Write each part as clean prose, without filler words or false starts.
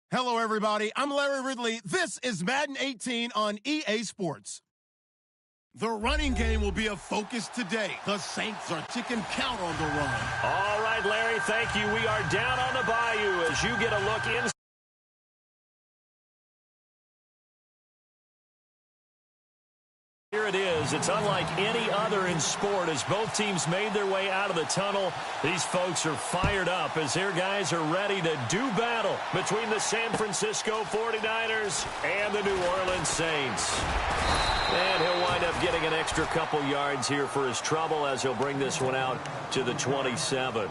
Hello, everybody. I'm Larry Ridley. This is Madden 18 on EA Sports. The running game will be a focus today. The Saints are taking count on the run. All right, Larry, thank you. We are down on the bayou as you get a look in. Here it is. It's unlike any other in sport as both teams made their way out of the tunnel. These folks are fired up as their guys are ready to do battle between the San Francisco 49ers and the New Orleans Saints. And he'll wind up getting an extra couple yards here for his trouble as he'll bring this one out to the 27.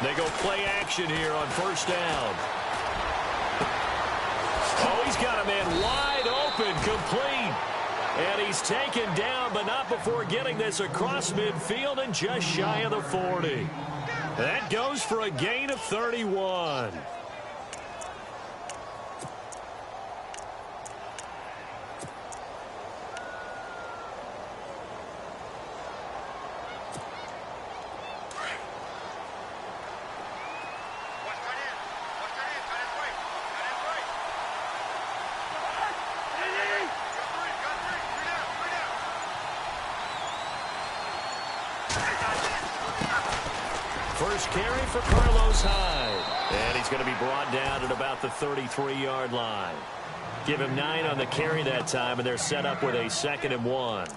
They go play action here on first down. Oh, he's got a man wide open, complete. And he's taken down, but not before getting this across midfield and just shy of the 40. That goes for a gain of 31. First carry for Carlos Hyde. And he's going to be brought down at about the 33-yard line. Give him 9 on the carry that time, and they're set up with a 2nd and 1.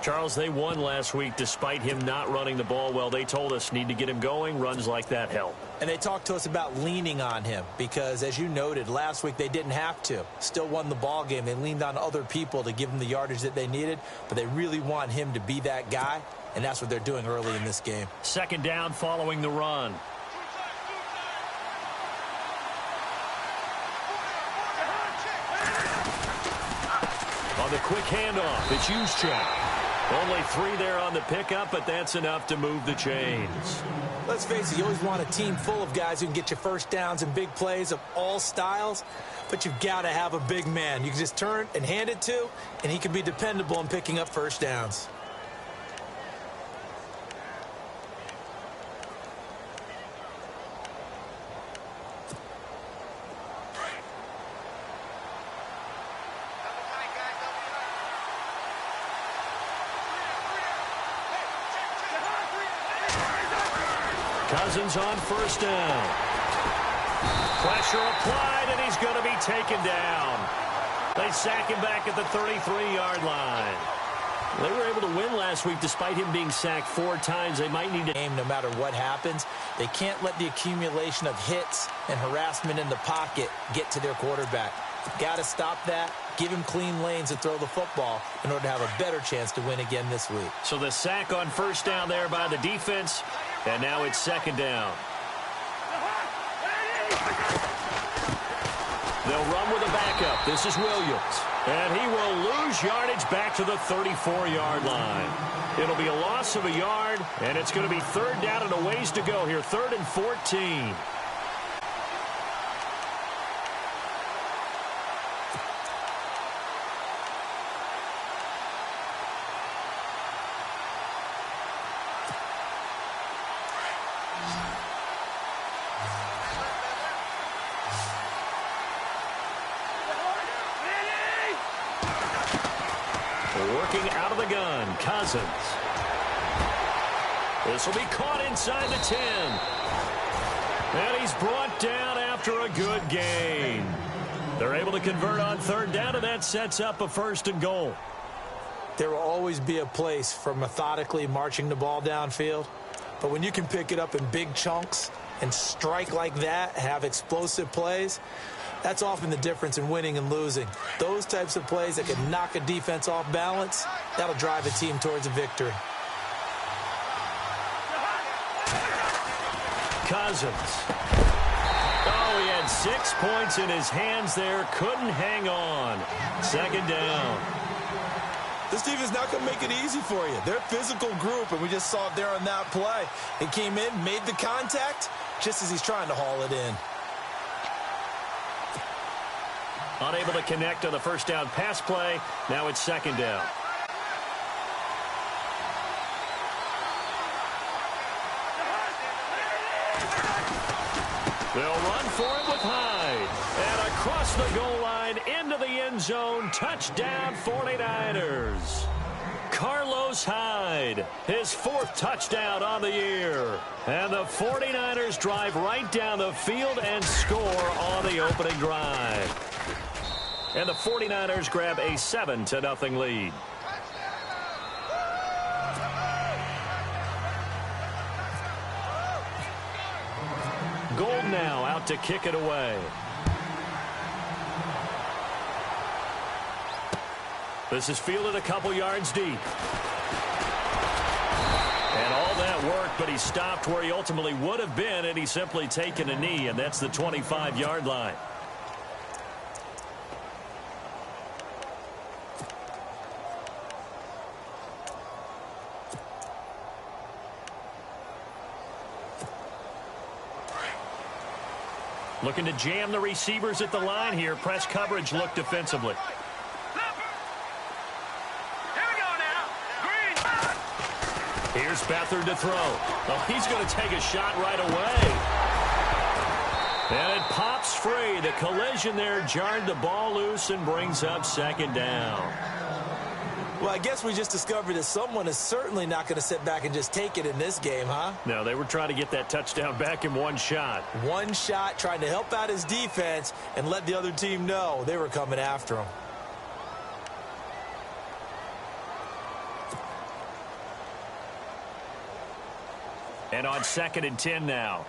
Charles, they won last week despite him not running the ball well. They told us need to get him going. Runs like that help. And they talked to us about leaning on him because, as you noted, last week they didn't have to. Still won the ball game. They leaned on other people to give them the yardage that they needed, but they really want him to be that guy, and that's what they're doing early in this game. 2nd down following the run. On the quick handoff, it's Juszczyk. Only 3 there on the pickup, but that's enough to move the chains. Let's face it, you always want a team full of guys who can get you first downs and big plays of all styles, but you've got to have a big man you can just turn and hand it to, and he can be dependable in picking up first downs. Cousins on first down. Pressure applied, and he's going to be taken down. They sack him back at the 33-yard line. They were able to win last week despite him being sacked 4 times. They might need to aim no matter what happens. They can't let the accumulation of hits and harassment in the pocket get to their quarterback. Got to stop that. Give him clean lanes to throw the football in order to have a better chance to win again this week. So the sack on first down there by the defense, and now it's 2nd down. They'll run with a backup. This is Williams. And he will lose yardage back to the 34-yard line. It'll be a loss of a yard, and it's going to be 3rd down and a ways to go here. 3rd and 14. Working out of the gun, Cousins. This will be caught inside the 10. And he's brought down after a good gain. They're able to convert on 3rd down, and that sets up a 1st and goal. There will always be a place for methodically marching the ball downfield. But when you can pick it up in big chunks and strike like that, have explosive plays, that's often the difference in winning and losing. Those types of plays that can knock a defense off balance, that'll drive a team towards a victory. Cousins. Oh, he had 6 points in his hands there. Couldn't hang on. Second down. This defense is not going to make it easy for you. They're a physical group, and we just saw it there on that play. He came in, made the contact, just as he's trying to haul it in. Unable to connect on the first down pass play. Now it's second down. They'll run for it with Hyde. And across the goal line, into the end zone. Touchdown, 49ers. Carlos Hyde, his 4th touchdown on the year. And the 49ers drive right down the field and score on the opening drive. And the 49ers grab a 7-0 lead. Gold now out to kick it away. This is fielded a couple yards deep. And all that work, but he stopped where he ultimately would have been, and he's simply taken a knee, and that's the 25-yard line. Looking to jam the receivers at the line here. Press coverage look defensively. Here's Beathard to throw. Oh, he's going to take a shot right away. And it pops free. The collision there jarred the ball loose and brings up second down. Well, I guess we just discovered that someone is certainly not going to sit back and just take it in this game, huh? No, they were trying to get that touchdown back in one shot. One shot, trying to help out his defense and let the other team know they were coming after him. And on 2nd and 10 now.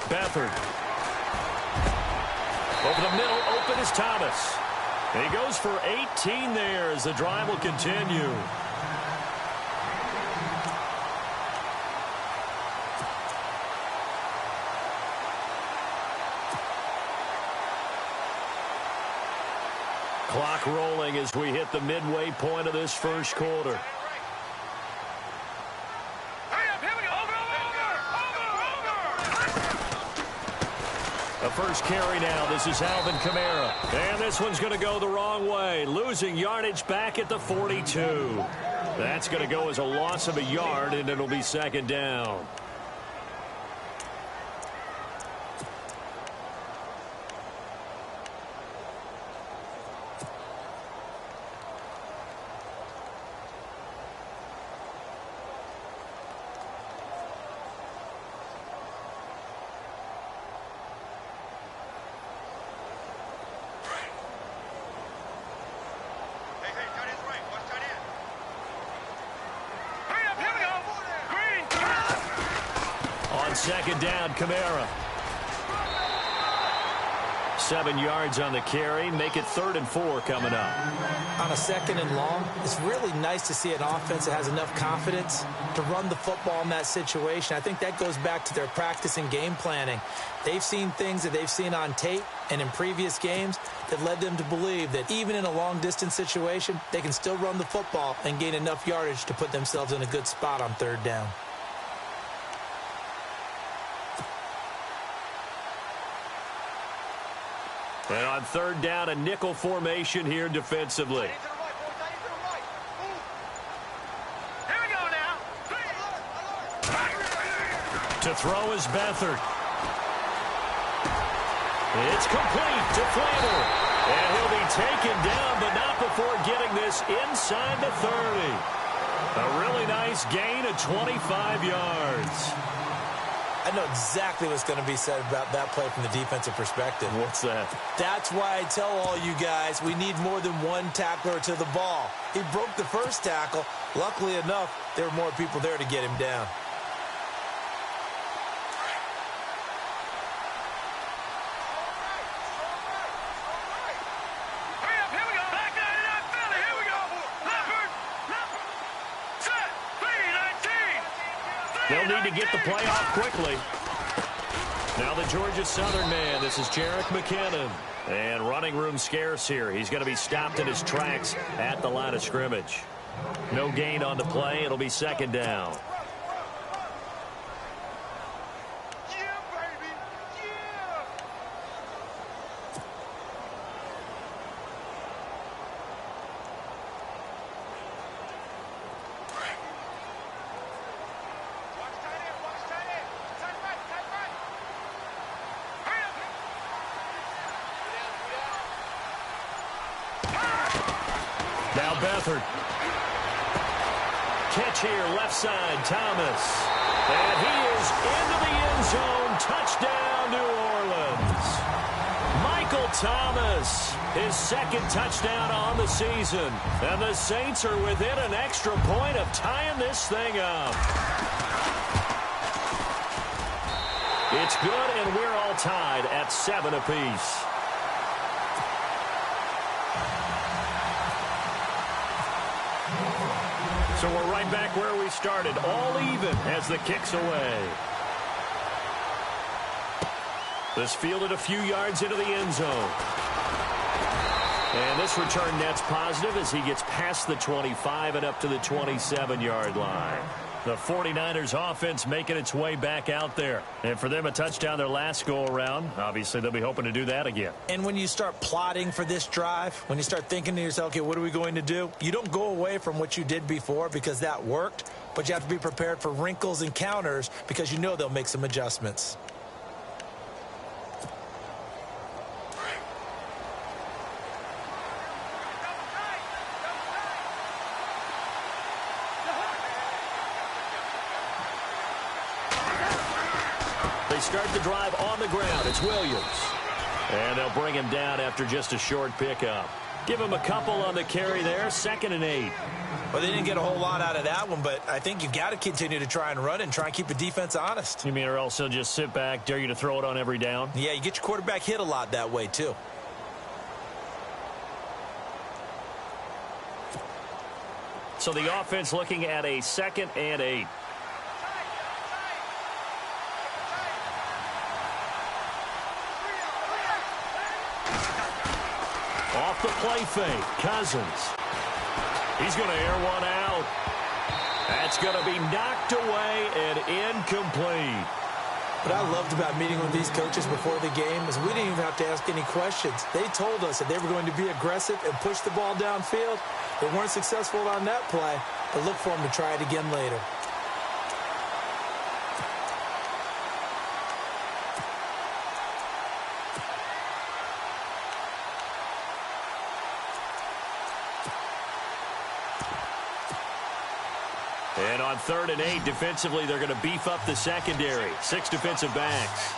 Beathard. Over the middle, open is Thomas. And he goes for 18 there as the drive will continue. Clock rolling as we hit the midway point of this first quarter. The first carry now. This is Alvin Kamara. And this one's going to go the wrong way. Losing yardage back at the 42. That's going to go as a loss of a yard, and it'll be second down. Second down, Kamara. 7 yards on the carry. Make it 3rd and 4 coming up. On a 2nd and long, it's really nice to see an offense that has enough confidence to run the football in that situation. I think that goes back to their practice and game planning. They've seen things that they've seen on tape and in previous games that led them to believe that even in a long-distance situation, they can still run the football and gain enough yardage to put themselves in a good spot on 3rd down. And on 3rd down, a nickel formation here defensively. To throw is Beathard. It's complete to Flamer. And he'll be taken down, but not before getting this inside the 30. A really nice gain of 25 yards. I know exactly what's going to be said about that play from the defensive perspective. What's that? That's why I tell all you guys we need more than one tackler to the ball. He broke the first tackle. Luckily enough, there were more people there to get him down. need to get the play off quickly. Now the Georgia Southern man. This is Jerick McKinnon. And running room scarce here. He's going to be stopped in his tracks at the line of scrimmage. No gain on the play. It'll be second down. Now Beathard. Catch here, left side, Thomas. And he is into the end zone. Touchdown, New Orleans. Michael Thomas, his second touchdown on the season. And the Saints are within an extra point of tying this thing up. It's good, and we're all tied at 7 apiece. So we're right back where we started, all even as the kick's away. This fielded a few yards into the end zone. And this return net's positive as he gets past the 25 and up to the 27-yard line. The 49ers offense making its way back out there. And for them, a touchdown their last go-around. Obviously, they'll be hoping to do that again. And when you start plotting for this drive, when you start thinking to yourself, okay, what are we going to do? You don't go away from what you did before because that worked, but you have to be prepared for wrinkles and counters because you know they'll make some adjustments. Start the drive on the ground. It's Williams. And they'll bring him down after just a short pickup. Give him a couple on the carry there. 2nd and 8. Well, they didn't get a whole lot out of that one, but I think you've got to continue to try and run and try and keep the defense honest. You mean or else he'll just sit back, dare you to throw it on every down? Yeah, you get your quarterback hit a lot that way, too. So the offense looking at a 2nd and 8. Off the play fake, Cousins. He's going to air one out. That's going to be knocked away and incomplete. What I loved about meeting with these coaches before the game is we didn't even have to ask any questions. They told us that they were going to be aggressive and push the ball downfield. They weren't successful on that play, but look for them to try it again later. And on 3rd and 8, defensively, they're going to beef up the secondary. 6 defensive backs.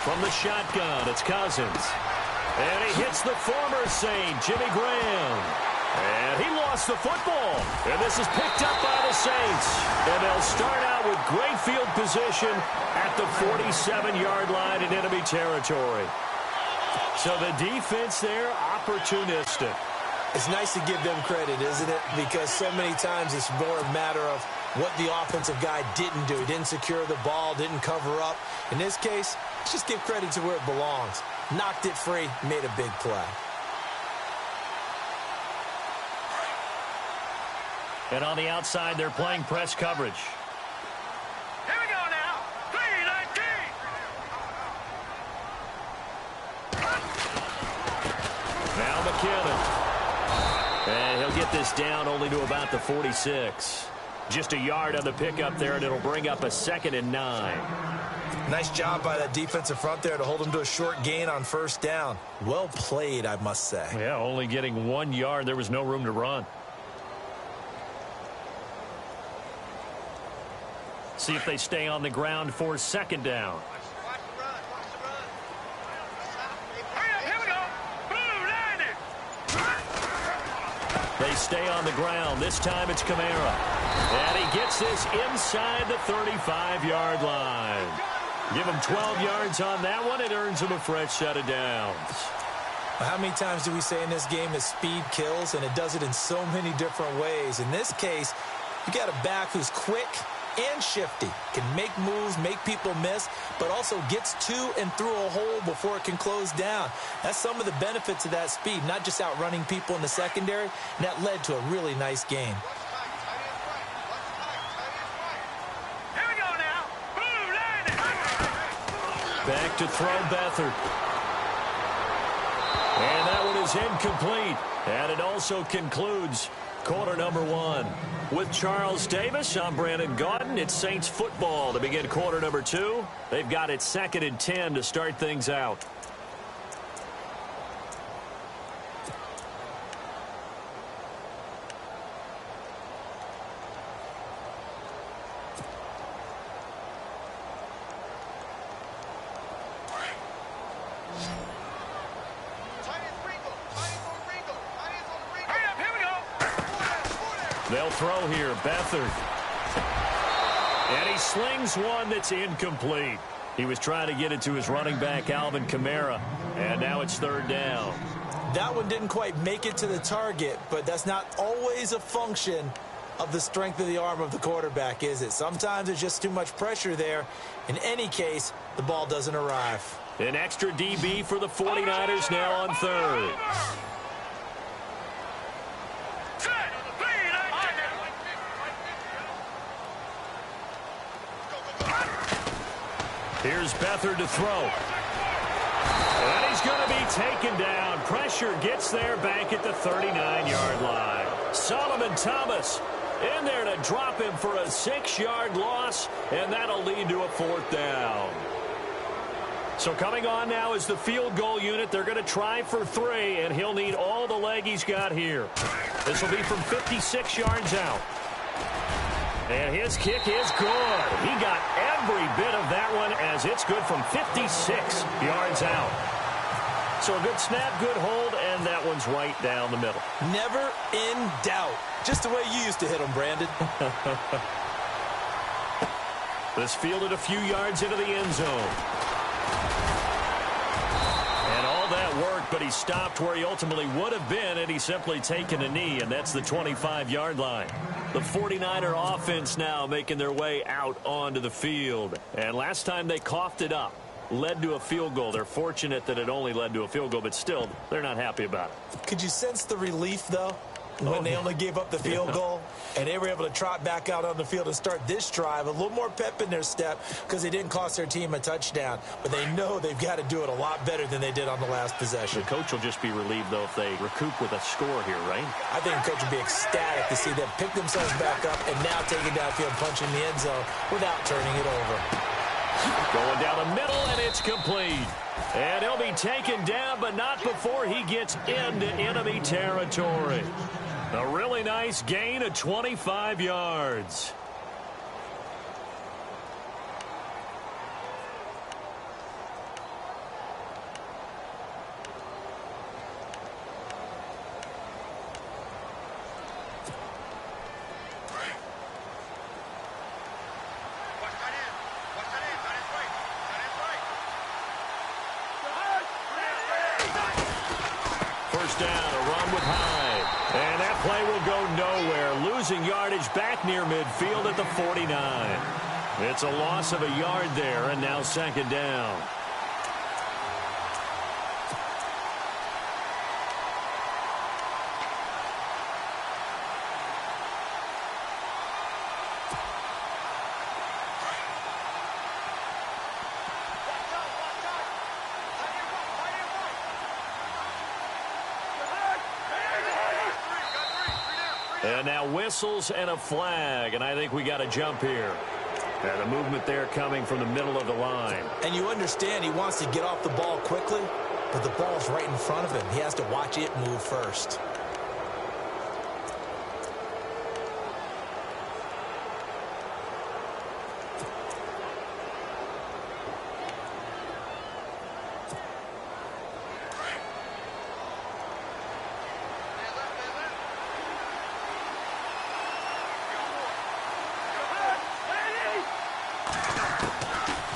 From the shotgun, it's Cousins. And he hits the former Saint, Jimmy Graham. And he lost the football. And this is picked up by the Saints. And they'll start out with great field position at the 47-yard line in enemy territory. So the defense there, opportunistic. It's nice to give them credit, isn't it? Because so many times it's more a matter of what the offensive guy didn't do. He didn't secure the ball, didn't cover up. In this case, let's just give credit to where it belongs. Knocked it free, made a big play. And on the outside, they're playing press coverage. Here we go now. 3-19. Now McKinnon. And he'll get this down only to about the 46. Just a yard on the pickup there, and it'll bring up a 2nd and 9. Nice job by that defensive front there to hold him to a short gain on 1st down. Well played, I must say. Yeah, only getting 1 yard. There was no room to run. See if they stay on the ground for 2nd down. They stay on the ground. This time it's Kamara. And he gets this inside the 35-yard line. Give him 12 yards on that one. It earns him a fresh set of downs. How many times do we say in this game that speed kills, and it does it in so many different ways? In this case, you got a back who's quick and shifty, can make moves, make people miss, but also gets to and through a hole before it can close down. That's some of the benefits of that speed, not just outrunning people in the secondary, and that led to a really nice game. Here we go now. Boom, landing. Back to throw Beathard. And that one is incomplete. And it also concludes quarter number one. With Charles Davis, I'm Brandon Gaudin. It's Saints football to begin quarter number two. They've got it 2nd and 10 to start things out. They'll throw here, Beathard. And he slings one that's incomplete. He was trying to get it to his running back, Alvin Kamara, and now it's 3rd down. That one didn't quite make it to the target, but that's not always a function of the strength of the arm of the quarterback, is it? Sometimes there's just too much pressure there. In any case, the ball doesn't arrive. An extra DB for the 49ers now on 3rd. Here's Beathard to throw. And he's going to be taken down. Pressure gets there back at the 39-yard line. Solomon Thomas in there to drop him for a 6-yard loss, and that'll lead to a 4th down. So coming on now is the field goal unit. They're going to try for 3, and he'll need all the leg he's got here. This will be from 56 yards out. And his kick is good. He got every bit of that one as it's good from 56 yards out. So a good snap, good hold, and that one's right down the middle. Never in doubt. Just the way you used to hit them, Brandon. This fielded a few yards into the end zone. And all that worked, but he stopped where he ultimately would have been, and he's simply taken a knee, and that's the 25-yard line. The 49er offense now making their way out onto the field. And last time they coughed it up, led to a field goal. They're fortunate that it only led to a field goal, but still, they're not happy about it. Could you sense the relief, though, when they only gave up the field goal and they were able to trot back out on the field and start this drive? A little more pep in their step because they didn't cost their team a touchdown. But they know they've got to do it a lot better than they did on the last possession. The coach will just be relieved, though, if they recoup with a score here, right? I think the coach will be ecstatic to see them pick themselves back up and now take it downfield, punch in the end zone without turning it over. Going down the middle, and it's complete. And he'll be taken down, but not before he gets into enemy territory. A really nice gain of 25 yards. First down, a run with Hyde. And that play will go nowhere. Losing yardage back near midfield at the 49. It's a loss of a yard there, and now 2nd down. And now whistles and a flag, and I think we got a jump here. And a movement there coming from the middle of the line. And you understand he wants to get off the ball quickly, but the ball's right in front of him. He has to watch it move first.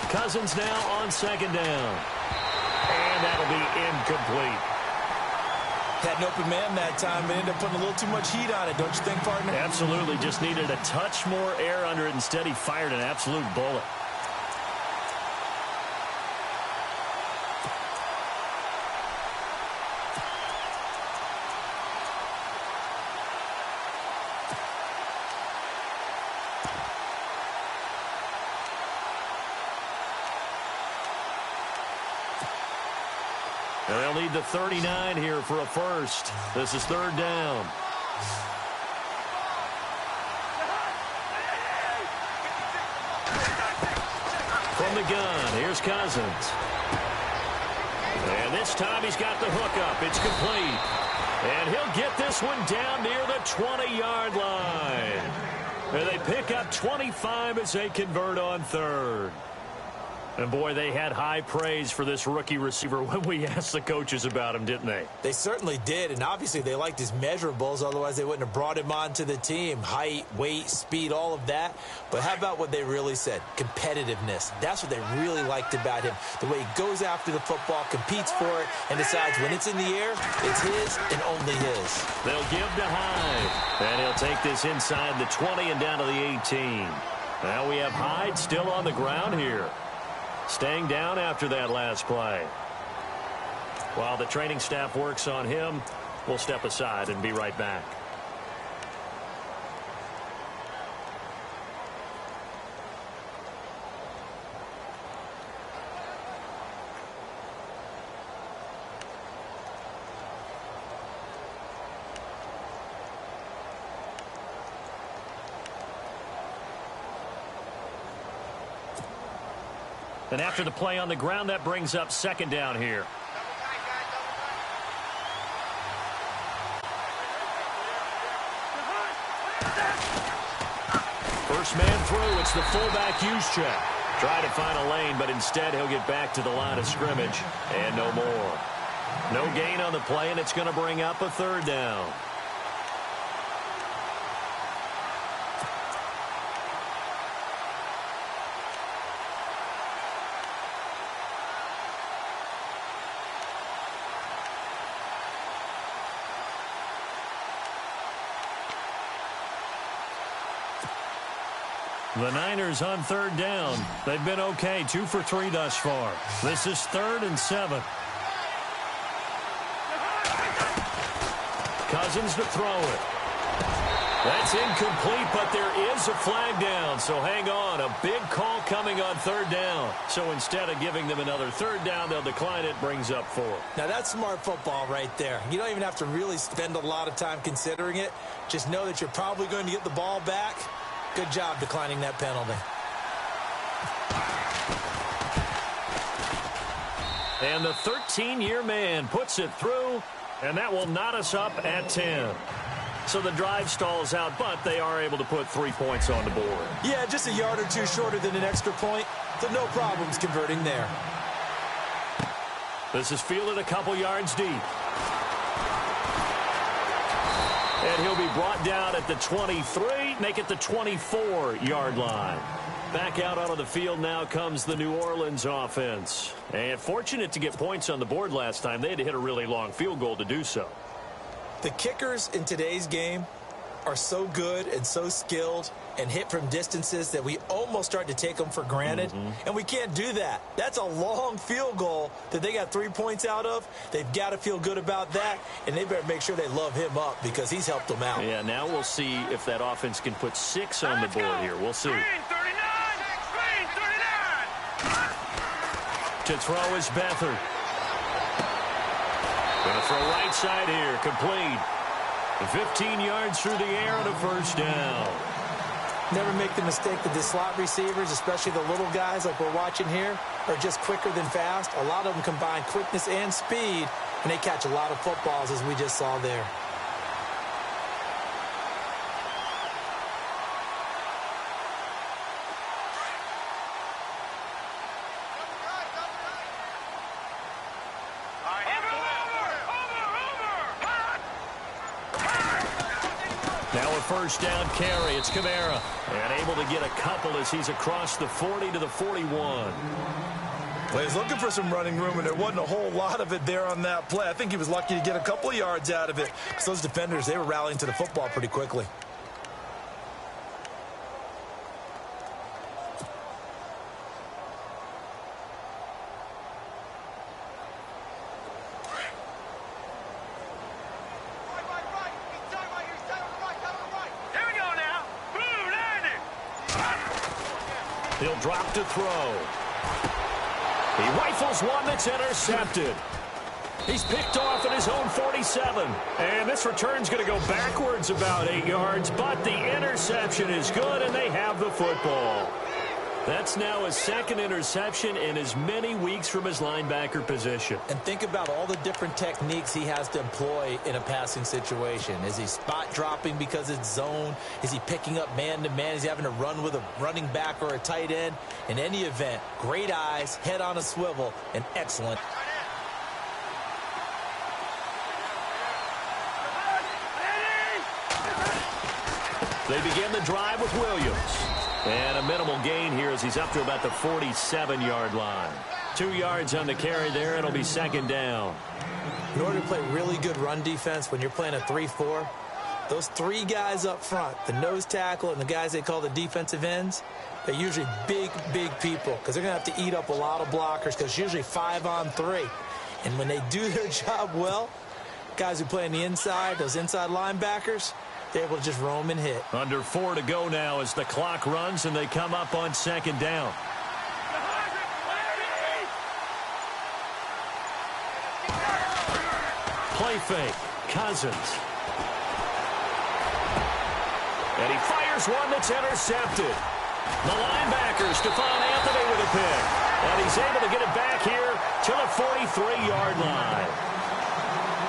Cousins now on 2nd down. And that'll be incomplete. Had an open man that time, but ended up putting a little too much heat on it, don't you think, partner? Absolutely. Just needed a touch more air under it. Instead, he fired an absolute bullet. And they'll need the 39 here for a first. This is third down. From the gun, here's Cousins. And this time he's got the hook up. It's complete. And he'll get this one down near the 20-yard line. And they pick up 25 as they convert on third. And, boy, they had high praise for this rookie receiver when we asked the coaches about him, didn't they? They certainly did, and obviously they liked his measurables. Otherwise, they wouldn't have brought him onto the team. Height, weight, speed, all of that. But how about what they really said? Competitiveness. That's what they really liked about him. The way he goes after the football, competes for it, and decides when it's in the air, it's his and only his. They'll give to Hyde. And he'll take this inside the 20 and down to the 18. Now we have Hyde still on the ground here. Staying down after that last play. While the training staff works on him, we'll step aside and be right back. And after the play on the ground, that brings up second down here. First man through. It's the fullback use check. Try to find a lane, but instead he'll get back to the line of scrimmage. And no more. No gain on the play, and it's going to bring up a third down. The Niners on third down. They've been okay, 2 for 3 thus far. This is 3rd and 7. Cousins to throw it. That's incomplete, but there is a flag down, so hang on. A big call coming on third down. So instead of giving them another third down, they'll decline it, brings up 4. Now, that's smart football right there. You don't even have to really spend a lot of time considering it. Just know that you're probably going to get the ball back. Good job declining that penalty. And the 13-year man puts it through, and that will knot us up at 10. So the drive stalls out, but they are able to put 3 points on the board. Yeah, just a yard or two shorter than an extra point, so no problems converting there. This is fielded a couple yards deep. And he'll be brought down at the 23, make it the 24-yard line. Back out onto the field now comes the New Orleans offense. And fortunate to get points on the board last time. They had to hit a really long field goal to do so. The kickers in today's game are so good and so skilled and hit from distances that we almost start to take them for granted. And we can't do that. That's a long field goal that they got 3 points out of. They've got to feel good about that, and they better make sure they love him up because he's helped them out. Yeah, now we'll see if that offense can put 6 on the board here. We'll see. To throw is Beathard. Going to throw right side here, complete. 15 yards through the air and a first down. Never make the mistake that the slot receivers, especially the little guys like we're watching here, are just quicker than fast. A lot of them combine quickness and speed, and they catch a lot of footballs, as we just saw there. First down carry. It's Kamara. And able to get a couple as he's across the 40 to the 41. Well, he's looking for some running room, and there wasn't a whole lot of it there on that play. I think he was lucky to get a couple of yards out of it, because those defenders, they were rallying to the football pretty quickly. He'll drop to throw. He rifles one that's intercepted. He's picked off at his own 47. And this return's going to go backwards about 8 yards, but the interception is good, and they have the football. That's now his second interception in as many weeks from his linebacker position. And think about all the different techniques he has to employ in a passing situation. Is he spot dropping because it's zone? Is he picking up man-to-man? Is he having to run with a running back or a tight end? In any event, great eyes, head on a swivel, and excellent. They begin the drive with Williams. And a minimal gain here as he's up to about the 47-yard line. 2 yards on the carry there. It'll be second down. In order to play really good run defense when you're playing a 3-4, those 3 guys up front, the nose tackle and the guys they call the defensive ends, they're usually big, big people because they're going to have to eat up a lot of blockers because it's usually 5-on-3. And when they do their job well, guys who play on the inside, those inside linebackers, they're able to just roam and hit. Under 4 to go now as the clock runs and they come up on second down. Play fake. Cousins. And he fires one that's intercepted. The linebacker, Stephon Anthony with a pick. And he's able to get it back here to the 43-yard line.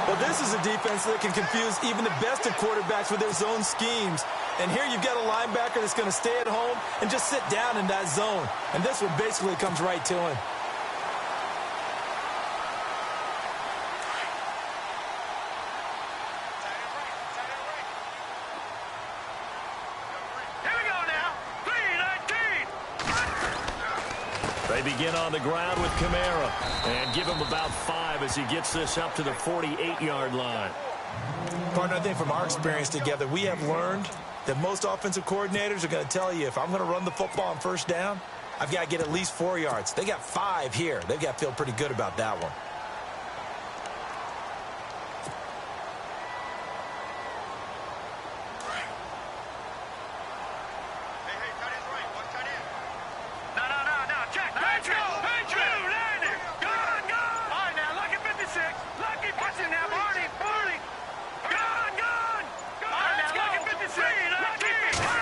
Well, this is a defense that can confuse even the best of quarterbacks with their zone schemes. And here you've got a linebacker that's going to stay at home and just sit down in that zone. And this one basically comes right to him. They begin on the ground with Kamara and give him about 5 as he gets this up to the 48-yard line. Partner, I think from our experience together, we have learned that most offensive coordinators are going to tell you, if I'm going to run the football on first down, I've got to get at least 4 yards. They got 5 here. They've got to feel pretty good about that one.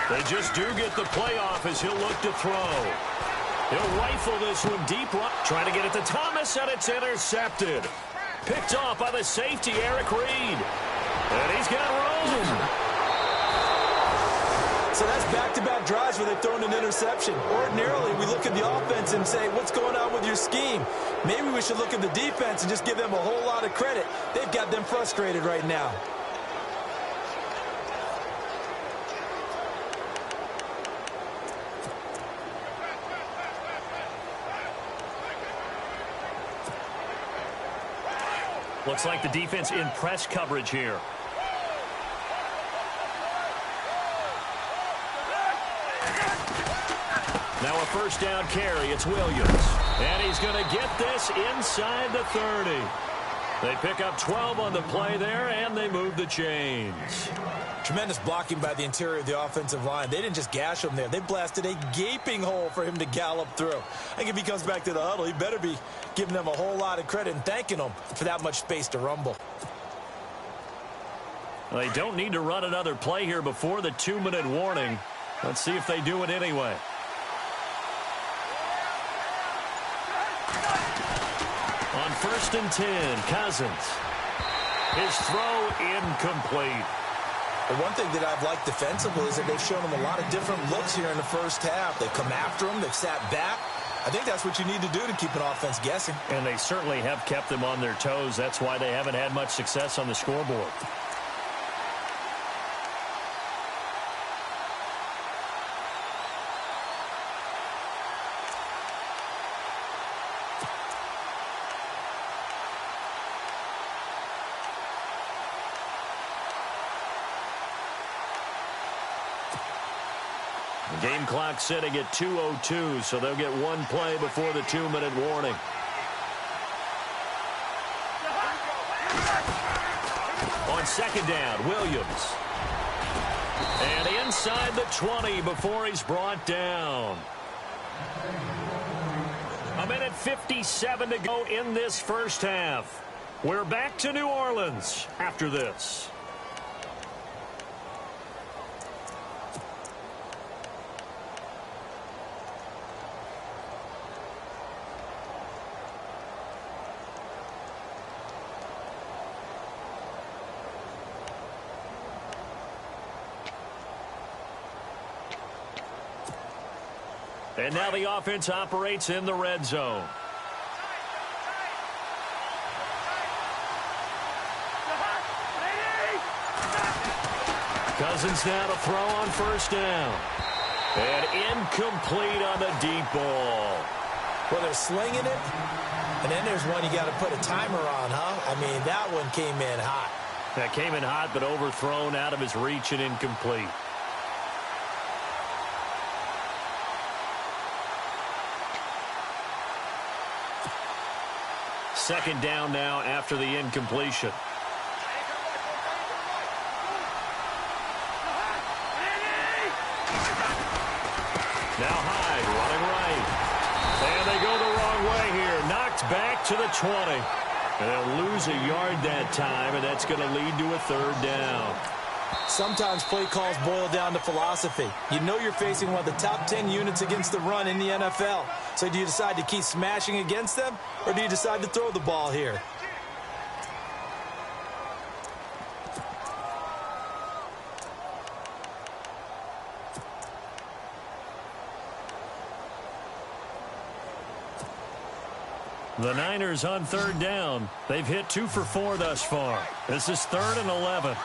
They just do get the playoff as he'll look to throw. He'll rifle this one deep, trying to get it to Thomas, and it's intercepted. Picked off by the safety, Eric Reed. And he's got room. So that's back-to-back drives where they've thrown an interception. Ordinarily, we look at the offense and say, what's going on with your scheme? Maybe we should look at the defense and just give them a whole lot of credit. They've got them frustrated right now. Looks like the defense in press coverage here. Now a first down carry. It's Williams. And he's going to get this inside the 30. They pick up 12 on the play there, and they move the chains. Tremendous blocking by the interior of the offensive line. They didn't just gash him there. They blasted a gaping hole for him to gallop through. I think if he comes back to the huddle, he better be giving them a whole lot of credit and thanking them for that much space to rumble. Well, they don't need to run another play here before the 2-minute warning. Let's see if they do it anyway. On 1st and 10, Cousins. His throw incomplete. The one thing that I've liked defensively is that they've shown him a lot of different looks here in the first half. They've come after him. They've sat back. I think that's what you need to do to keep an offense guessing. And they certainly have kept them on their toes. That's why they haven't had much success on the scoreboard. The game clock sitting at 2:02, so they'll get one play before the 2-minute warning. On second down, Williams. And inside the 20 before he's brought down. 1:57 to go in this first half. We're back to New Orleans after this. And now the offense operates in the red zone. Cousins now to throw on first down. And incomplete on the deep ball. Well, they're slinging it, and then there's one you got to put a timer on, huh? I mean, that one came in hot. That came in hot, but overthrown, out of his reach, and incomplete. Second down now after the incompletion. Now Hyde running right. And they go the wrong way here. Knocked back to the 20. And they'll lose a yard that time, and that's going to lead to a third down. Sometimes play calls boil down to philosophy. You know you're facing one of the top 10 units against the run in the NFL. So do you decide to keep smashing against them, or do you decide to throw the ball here? The Niners on third down. They've hit 2 for 4 thus far. This is 3rd and 11.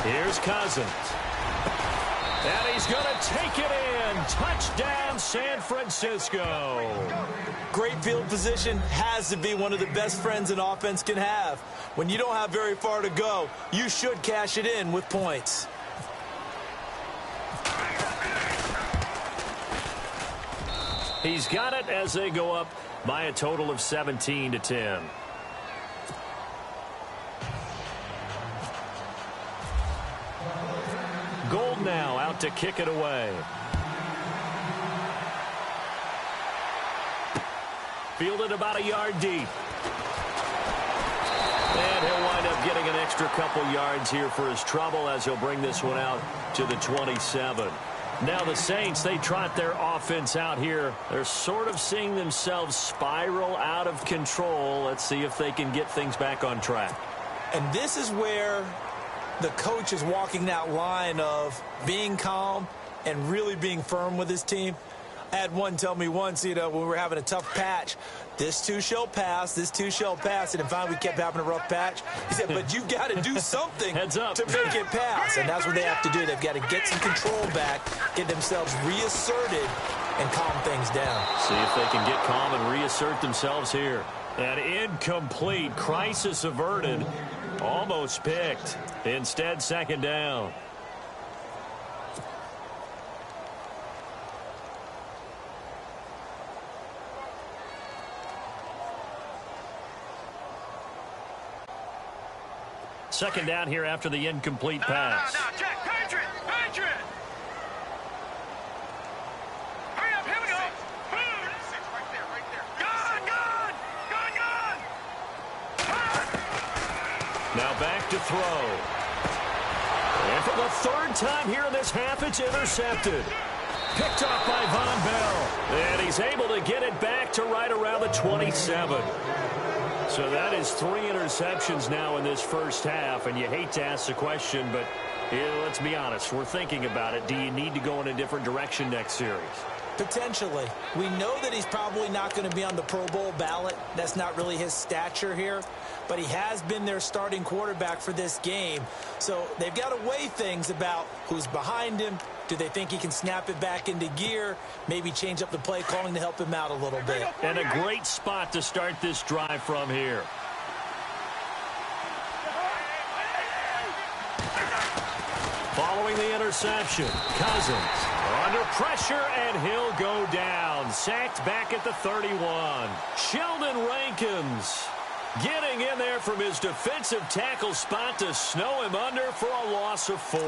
Here's Cousins. And he's going to take it in. Touchdown, San Francisco. Great field position has to be one of the best friends an offense can have. When you don't have very far to go, you should cash it in with points. He's got it as they go up by a total of 17-10. Gold now out to kick it away. Fielded about a yard deep. And he'll wind up getting an extra couple yards here for his trouble as he'll bring this one out to the 27. Now the Saints, they trot their offense out here. They're sort of seeing themselves spiral out of control. Let's see if they can get things back on track. And this is where the coach is walking that line of being calm and really being firm with his team. I had one tell me once, when we were having a tough patch, this too shall pass, this too shall pass. And finally we kept having a rough patch. He said, but you've got to do something Heads up. to make it pass. And that's what they have to do. They've got to get some control back, get themselves reasserted, and calm things down. See if they can get calm and reassert themselves here. An incomplete, crisis averted, almost picked. Instead, second down. Second down here after the incomplete pass. No, Jack, Patriot! Hurry up, here we go! Right there. Gone! Now back to throw. And for the third time here in this half, it's intercepted. Picked off by Von Bell. And he's able to get it back to right around the 27. So that is 3 interceptions now in this first half, and you hate to ask the question, but let's be honest, we're thinking about it. Do you need to go in a different direction next series? Potentially. We know that he's probably not going to be on the Pro Bowl ballot. That's not really his stature here. But he has been their starting quarterback for this game. So they've got to weigh things about who's behind him. Do they think he can snap it back into gear? Maybe change up the play calling to help him out a little bit. And a great spot to start this drive from here. interception. Cousins under pressure, and he'll go down. Sacked back at the 31. Sheldon Rankins getting in there from his defensive tackle spot to snow him under for a loss of 4.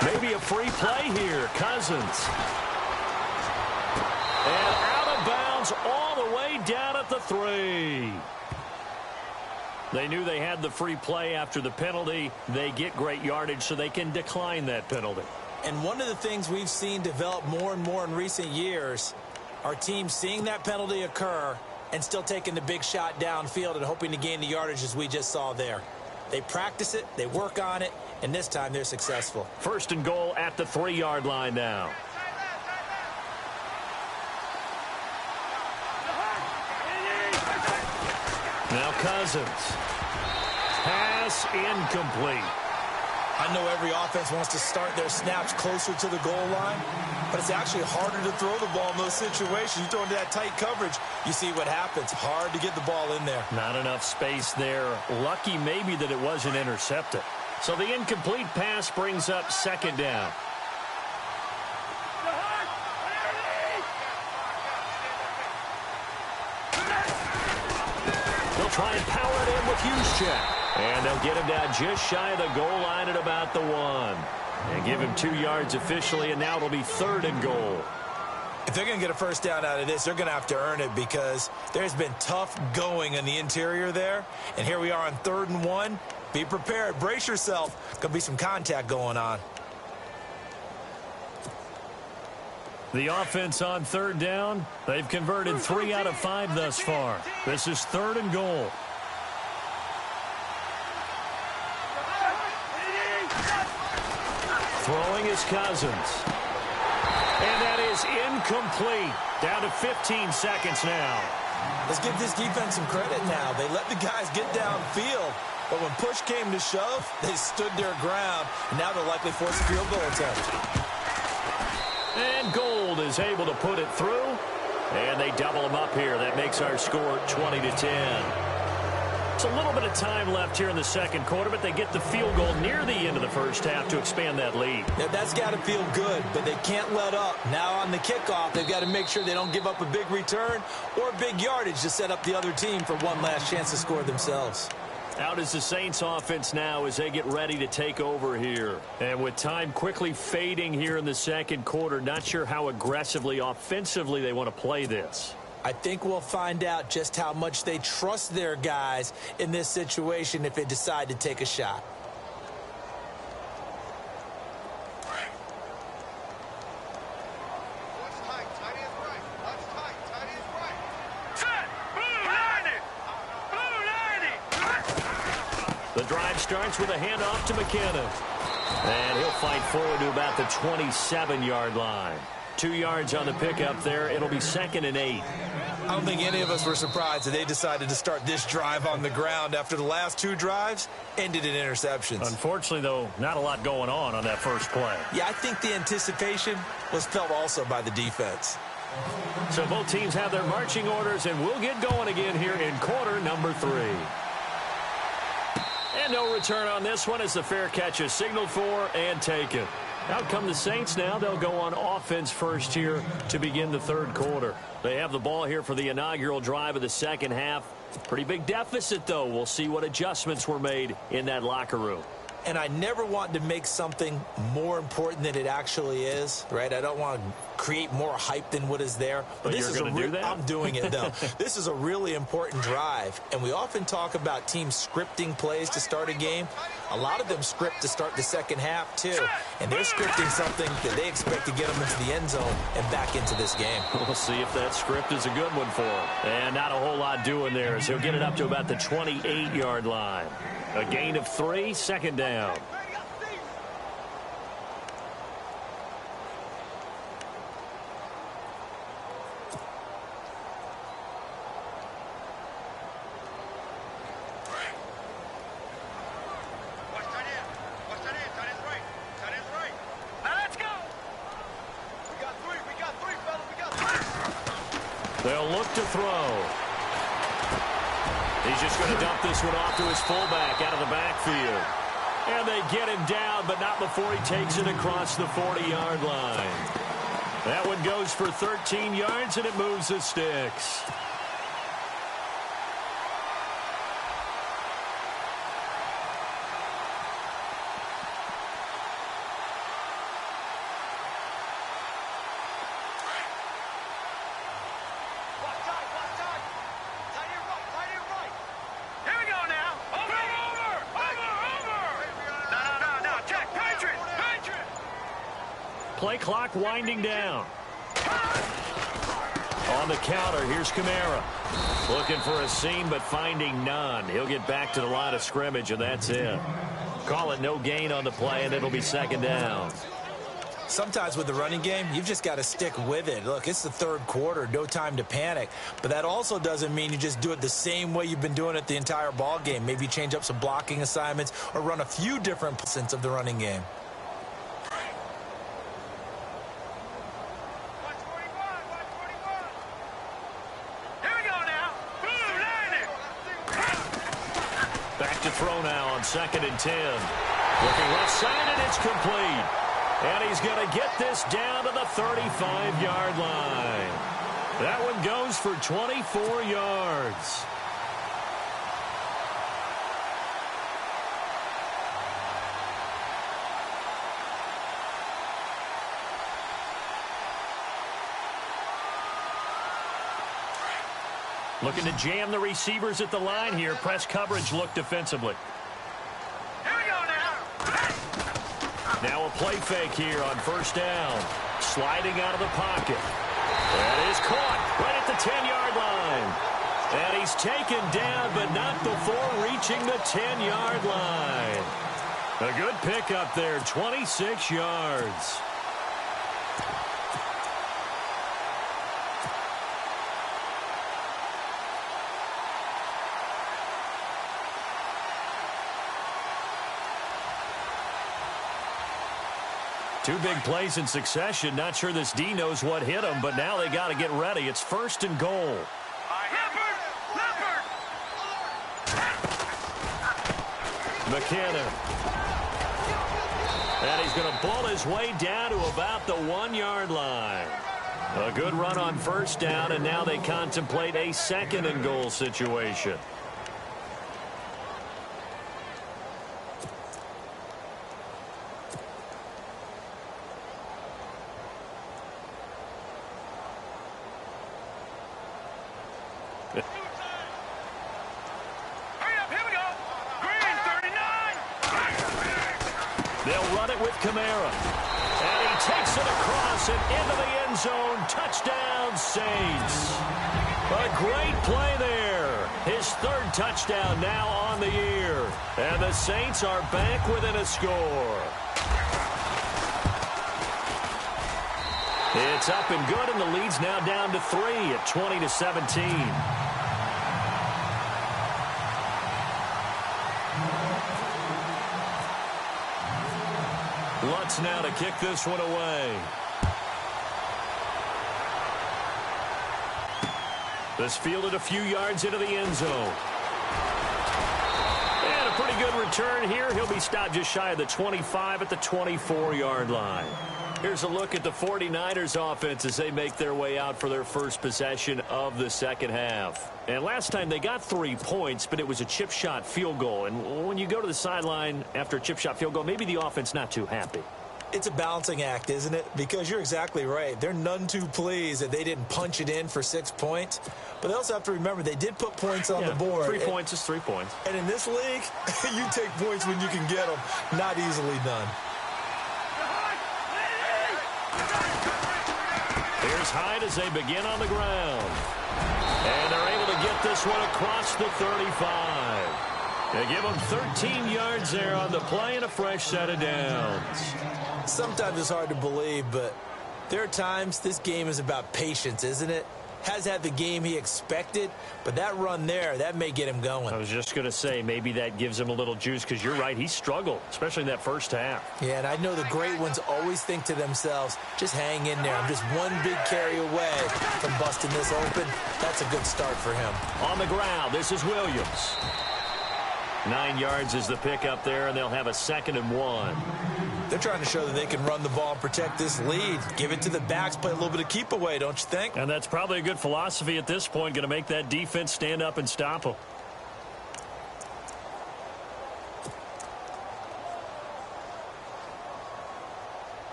Maybe a free play here. Cousins. And out of bounds all the way down at the 3. They knew they had the free play after the penalty. They get great yardage, so they can decline that penalty. And one of the things we've seen develop more and more in recent years are teams seeing that penalty occur and still taking the big shot downfield and hoping to gain the yardage as we just saw there. They practice it, they work on it, and this time they're successful. 1st and goal at the 3-yard line now. Now Cousins. Pass incomplete. I know every offense wants to start their snaps closer to the goal line, but it's actually harder to throw the ball in those situations. You throw into that tight coverage, you see what happens. Hard to get the ball in there. Not enough space there. Lucky maybe that it wasn't intercepted. So the incomplete pass brings up 2nd down. They'll try and power it in with Juszczyk. And they'll get him down just shy of the goal line at about the 1. And give him 2 yards officially, and now it'll be 3rd and goal. If they're going to get a first down out of this, they're going to have to earn it because there's been tough going in the interior there. And here we are on 3rd and 1. Be prepared. Brace yourself. Going to be some contact going on. The offense on 3rd down. They've converted 3 out of 5 thus far. This is 3rd and goal. Throwing is Cousins. And that is incomplete. Down to 15 seconds now. Let's give this defense some credit now. They let the guys get downfield. But when push came to shove, they stood their ground. And now they'll likely force a field goal attempt. And Gold is able to put it through. And they double them up here. That makes our score 20-10. It's a little bit of time left here in the 2nd quarter, but they get the field goal near the end of the 1st half to expand that lead. Yeah, that's got to feel good, but they can't let up. Now on the kickoff, they've got to make sure they don't give up a big return or big yardage to set up the other team for one last chance to score themselves. Out is the Saints offense now as they get ready to take over here. And with time quickly fading here in the 2nd quarter, not sure how aggressively, offensively they want to play this. I think we'll find out just how much they trust their guys in this situation if they decide to take a shot. The drive starts with a handoff to McKinnon. And he'll fight forward to about the 27-yard line. 2 yards on the pickup there. It'll be 2nd and 8. I don't think any of us were surprised that they decided to start this drive on the ground after the last 2 drives ended in interceptions. Unfortunately, though, not a lot going on that first play. Yeah, I think the anticipation was felt also by the defense. So both teams have their marching orders, and we'll get going again here in quarter number 3. And no return on this one as the fair catch is signaled for and taken. Out come the Saints now. They'll go on offense first here to begin the 3rd quarter. They have the ball here for the inaugural drive of the 2nd half. Pretty big deficit, though. We'll see what adjustments were made in that locker room. And I never want to make something more important than it actually is, right? I don't want to create more hype than what is there. But this you're going to do that? I'm doing it, though. This is a really important drive. And we often talk about teams scripting plays to start a game. A lot of them script to start the 2nd half, too. And they're scripting something that they expect to get them into the end zone and back into this game. We'll see if that script is a good one for them. And not a whole lot doing there as he'll get it up to about the 28-yard line. A gain of 3, 2nd down. They'll look to throw. He's just going to dump this one off to his fullback out of the backfield. And they get him down, but not before he takes it across the 40-yard line. That one goes for 13 yards, and it moves the sticks. Play clock winding down. On the counter, here's Kamara. Looking for a seam, but finding none. He'll get back to the line of scrimmage, and that's it. Call it no gain on the play, and it'll be second down. Sometimes with the running game, you've just got to stick with it. Look, it's the third quarter, no time to panic. But that also doesn't mean you just do it the same way you've been doing it the entire ball game. Maybe change up some blocking assignments or run a few different percents of the running game. Throw now on 2nd and 10. Looking left side, and it's complete. And he's going to get this down to the 35-yard line. That one goes for 24 yards. Looking to jam the receivers at the line here. Press coverage look defensively. Here we go now. Now a play fake here on first down. Sliding out of the pocket. That is caught right at the 10-yard line. And he's taken down, but not before reaching the 10-yard line. A good pickup there, 26 yards. Two big plays in succession. Not sure this D knows what hit him, but now they got to get ready. It's 1st and goal. McKinnon. And he's going to ball his way down to about the 1-yard line. A good run on first down, and now they contemplate a 2nd and goal situation. Kamara. And he takes it across and into the end zone. Touchdown, Saints. A great play there. His 3rd touchdown now on the year. And the Saints are back within a score. It's up and good, and the lead's now down to 3 at 20-17. Lutz now to kick this one away. This fielded a few yards into the end zone. And a pretty good return here. He'll be stopped just shy of the 25 at the 24-yard line. Here's a look at the 49ers offense as they make their way out for their first possession of the second half. And last time they got 3 points, but it was a chip shot field goal. And when you go to the sideline after a chip shot field goal, maybe the offense not too happy. It's a balancing act, isn't it? Because you're exactly right. They're none too pleased that they didn't punch it in for 6 points. But they also have to remember they did put points on the board. 3 points is 3 points. And in this league, you take points when you can get them. Not easily done. Here's Hyde as they begin on the ground. And they're able to get this one across the 35. They give them 13 yards there on the play and a fresh set of downs. Sometimes it's hard to believe, but there are times this game is about patience, isn't it? has had the game he expected, but that run there, that may get him going. I was just going to say, maybe that gives him a little juice, because you're right, he struggled, especially in that first half. Yeah, and I know the great ones always think to themselves, just hang in there. I'm just one big carry away from busting this open. That's a good start for him. On the ground, this is Williams. 9 yards is the pickup there, and they'll have a 2nd and 1. They're trying to show that they can run the ball and protect this lead. Give it to the backs, play a little bit of keep away, don't you think? And that's probably a good philosophy at this point, going to make that defense stand up and stop them.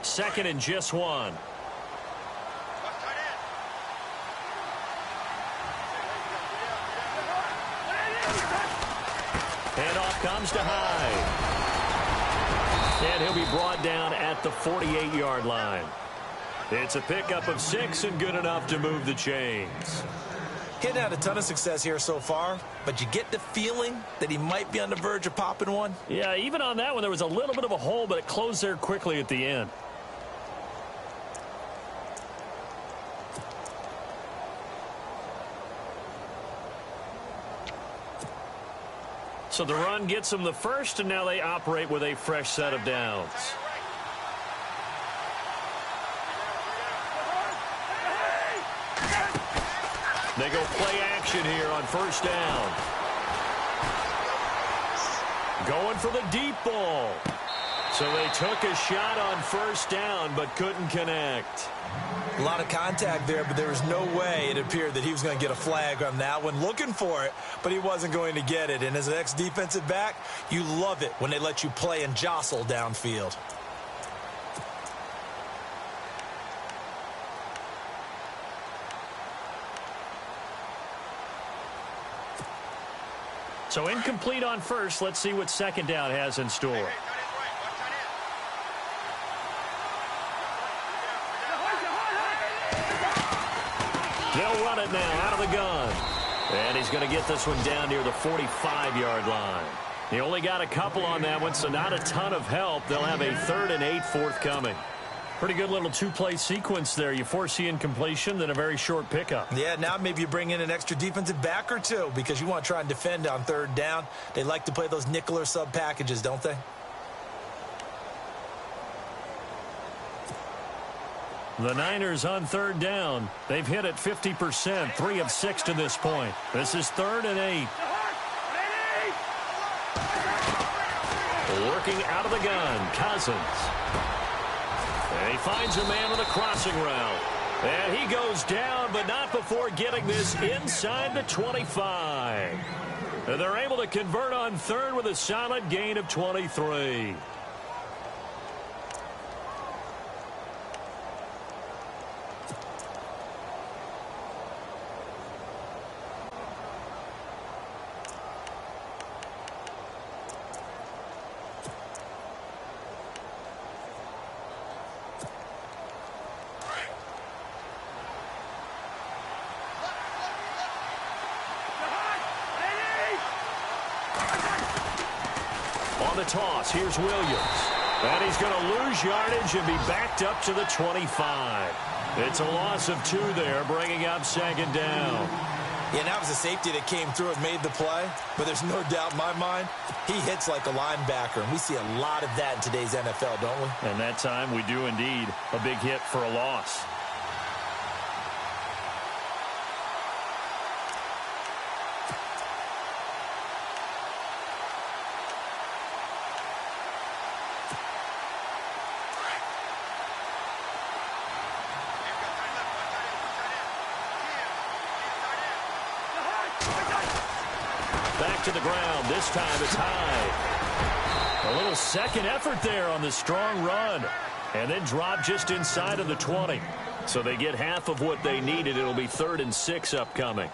Second and just 1. Handoff comes to Hyde. And he'll be brought down at the 48-yard line. It's a pickup of 6 and good enough to move the chains. He hadn't had a ton of success here so far, but you get the feeling that he might be on the verge of popping one. Yeah, even on that one, there was a little bit of a hole, but it closed there quickly at the end. So the run gets them the first, and now they operate with a fresh set of downs. They go play action here on first down. Going for the deep ball. So they took a shot on first down, but couldn't connect. A lot of contact there, but there was no way it appeared that he was going to get a flag on that one. Looking for it, but he wasn't going to get it. And as an ex-defensive back, you love it when they let you play and jostle downfield. So incomplete on first. Let's see what second down has in store. They'll run it now out of the gun. And he's going to get this one down near the 45-yard line. He only got a couple on that one, so not a ton of help. They'll have a 3rd and 8 forthcoming. Pretty good little two-play sequence there. You force the incompletion, then a very short pickup. Yeah, now maybe you bring in an extra defensive back or two because you want to try and defend on 3rd down. They like to play those nickel or sub packages, don't they? The Niners on 3rd down. They've hit it 50%, 3 of 6 to this point. This is 3rd and 8. Working out of the gun, Cousins. And he finds a man with a crossing route. And he goes down, but not before getting this inside the 25. And they're able to convert on 3rd with a solid gain of 23. The toss. Here's Williams. And he's going to lose yardage and be backed up to the 25. It's a loss of 2 there, bringing up 2nd down. Yeah, that was a safety that came through and made the play. But there's no doubt in my mind, he hits like a linebacker. And we see a lot of that in today's NFL, don't we? And that time we do indeed. A big hit for a loss. Back to the ground. This time it's high. A little second effort there on the strong run. And then drop just inside of the 20. So they get half of what they needed. It'll be 3rd and 6 upcoming.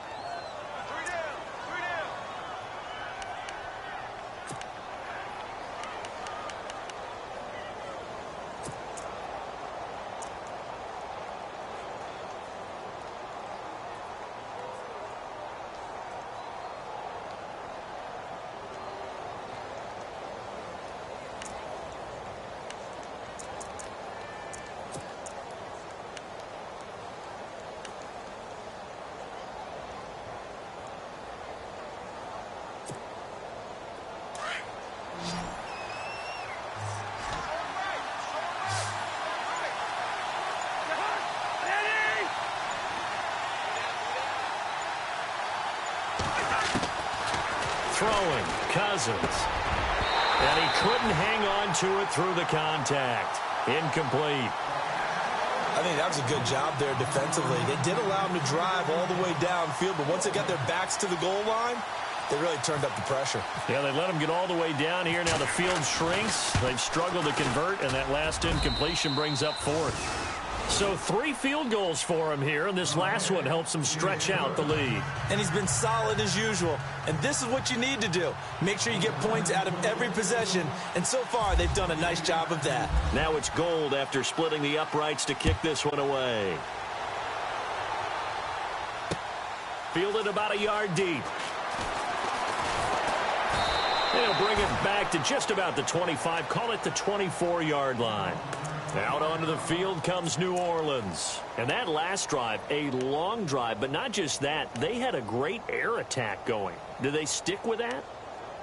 Throwing, Cousins. And he couldn't hang on to it through the contact. Incomplete. I think that was a good job there defensively. They did allow him to drive all the way downfield, but once they got their backs to the goal line, they really turned up the pressure. Yeah, they let him get all the way down here. Now the field shrinks. They've struggled to convert, and that last incompletion brings up fourth. So 3 field goals for him here, and this last one helps him stretch out the lead. And he's been solid as usual. And this is what you need to do. Make sure you get points out of every possession. And so far, they've done a nice job of that. Now it's Gold after splitting the uprights to kick this one away. Fielded about a yard deep. They'll bring it back to just about the 25. Call it the 24-yard line. Out onto the field comes New Orleans. And that last drive, a long drive, but not just that. They had a great air attack going. Do they stick with that?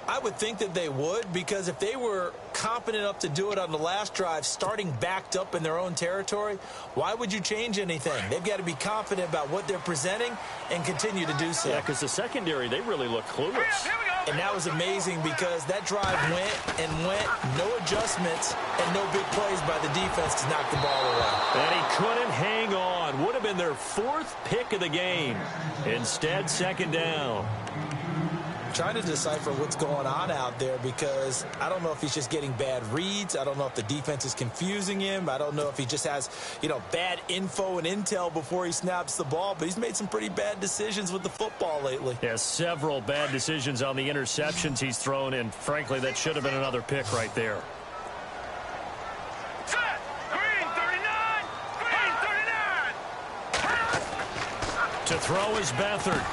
I would think that they would, because if they were competent enough to do it on the last drive, starting backed up in their own territory, why would you change anything? They've got to be confident about what they're presenting and continue to do so. Yeah, because the secondary, they really look clueless. And that was amazing because that drive went and went, no adjustments and no big plays by the defense to knock the ball away. And he couldn't hang on. Would have been their 4th pick of the game. Instead, second down. Trying to decipher what's going on out there, because I don't know if he's just getting bad reads. I don't know if the defense is confusing him. I don't know if he just has, bad info and intel before he snaps the ball. But he's made some pretty bad decisions with the football lately. Yeah, several bad decisions on the interceptions he's thrown, and frankly, that should have been another pick right there. Set. Green 39. Green 39. To throw is Beathard.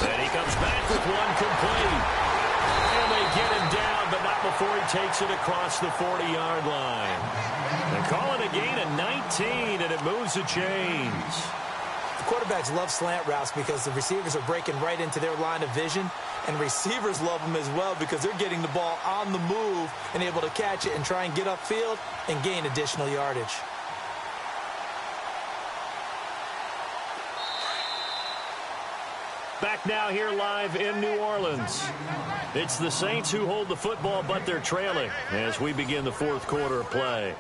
And he comes back with one complete. And they get him down, but not before he takes it across the 40-yard line. They call it a gain of 19, and it moves the chains. The quarterbacks love slant routes because the receivers are breaking right into their line of vision. And receivers love them as well because they're getting the ball on the move and able to catch it and try and get upfield and gain additional yardage. Back now here live in New Orleans. It's the Saints who hold the football, but they're trailing as we begin the 4th quarter of play.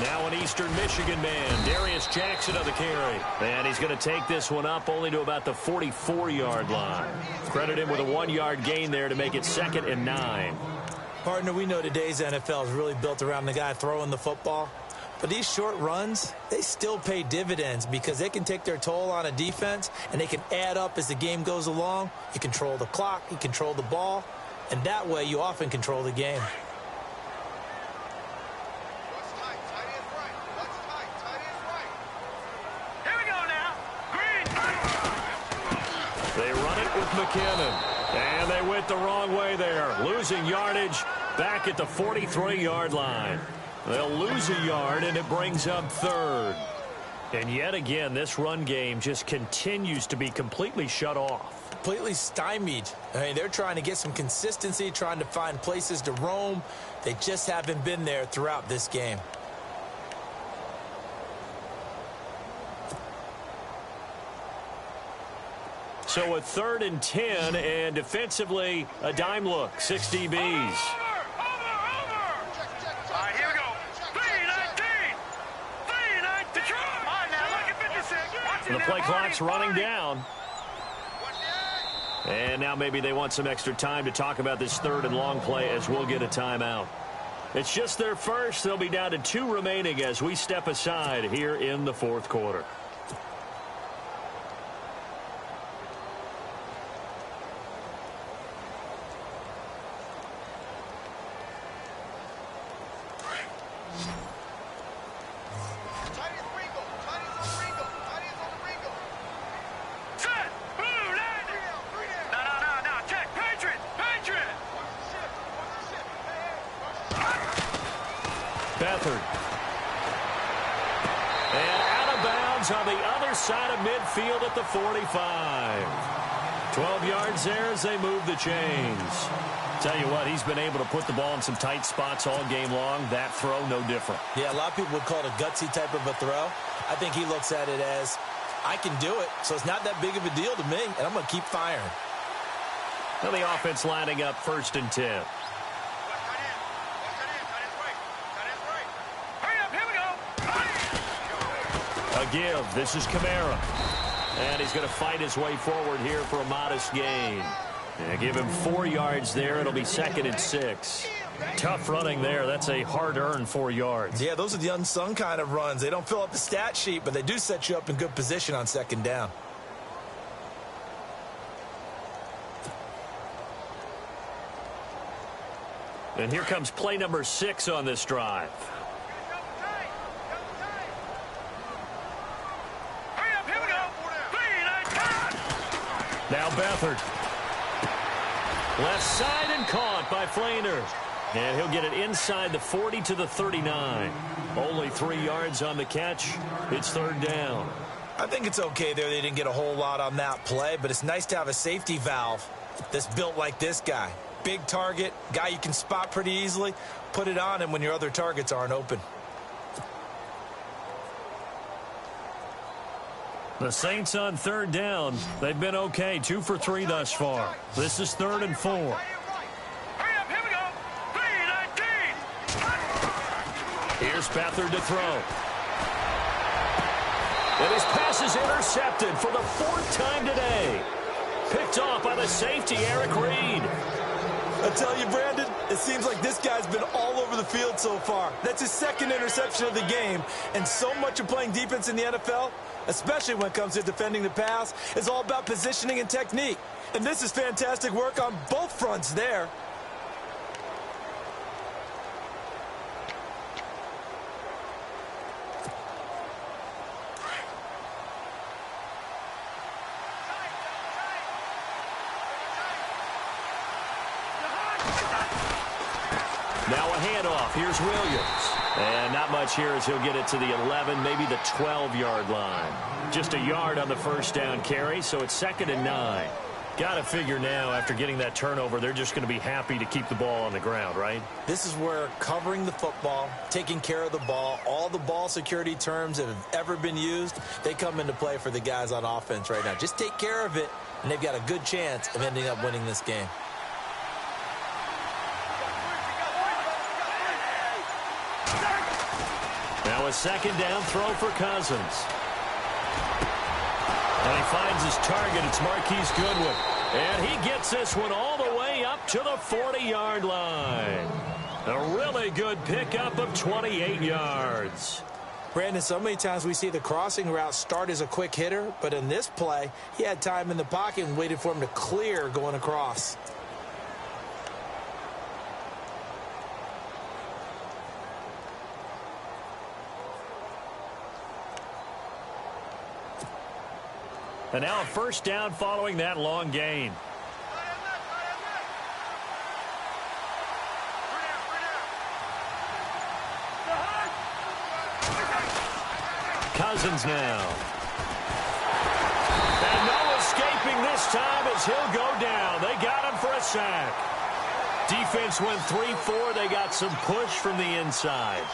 Now an Eastern Michigan man, Darius Jackson on the carry. And he's going to take this one up only to about the 44-yard line. Credit him with a 1-yard gain there to make it 2nd and 9. Partner, we know today's NFL is really built around the guy throwing the football. But these short runs, they still pay dividends because they can take their toll on a defense and they can add up as the game goes along. You control the clock, you control the ball, and that way you often control the game. McKinnon. And they went the wrong way there. Losing yardage back at the 43-yard line. They'll lose a yard, and it brings up 3rd. And yet again, this run game just continues to be completely shut off. Completely stymied. I mean, they're trying to get some consistency, trying to find places to roam. They just haven't been there throughout this game. So a 3rd and 10, and defensively, a dime look, 6 DBs. Over. All right, here we go. 3-19. 3-19. Come on now, look at 56. The play clock's running down. And now maybe they want some extra time to talk about this 3rd and long play as we'll get a timeout. It's just their first. They'll be down to 2 remaining as we step aside here in the 4th quarter. Beathard. And out of bounds on the other side of midfield at the 45. 12 yards there as they move the chains. Tell you what, he's been able to put the ball in some tight spots all game long. That throw, no different. Yeah, a lot of people would call it a gutsy type of a throw. I think he looks at it as, I can do it, so it's not that big of a deal to me, and I'm going to keep firing. Now the offense lining up 1st and 10. A give. This is Kamara. And he's going to fight his way forward here for a modest gain. And give him 4 yards there. It'll be 2nd and 6. Tough running there. That's a hard-earned 4 yards. Yeah, those are the unsung kind of runs. They don't fill up the stat sheet, but they do set you up in good position on 2nd down. And here comes play number 6 on this drive. Now Beathard. Left side and caught by Flainer. And he'll get it inside the 40 to the 39. Only 3 yards on the catch. It's 3rd down. I think it's okay there. They didn't get a whole lot on that play, but it's nice to have a safety valve that's built like this guy. Big target, guy you can spot pretty easily. Put it on him when your other targets aren't open. The Saints on 3rd down. They've been okay. 2 for 3 thus far. This is 3rd and 4. Here's Beathard to throw. And his pass is intercepted for the 4th time today. Picked off by the safety, Eric Reed. I tell you, Brandon, it seems like this guy's been all over the field so far. That's his 2nd interception of the game. And so much of playing defense in the NFL, especially when it comes to defending the pass, is all about positioning and technique. And this is fantastic work on both fronts there. Now a handoff. Here's Williams. And not much here as he'll get it to the 11, maybe the 12-yard line. Just a yard on the 1st down carry, so it's 2nd and 9. Got to figure now, after getting that turnover, they're just going to be happy to keep the ball on the ground, right? This is where covering the football, taking care of the ball, all the ball security terms that have ever been used, they come into play for the guys on offense right now. Just take care of it, and they've got a good chance of ending up winning this game. Now a 2nd down throw for Cousins. And he finds his target. It's Marquise Goodwin. And he gets this one all the way up to the 40-yard line. A really good pickup of 28 yards. Brandon, so many times we see the crossing route start as a quick hitter, but in this play, he had time in the pocket and waited for him to clear going across. And now a 1st down following that long gain. Cousins now. And no escaping this time as he'll go down. They got him for a sack. Defense went 3-4. They got some push from the inside.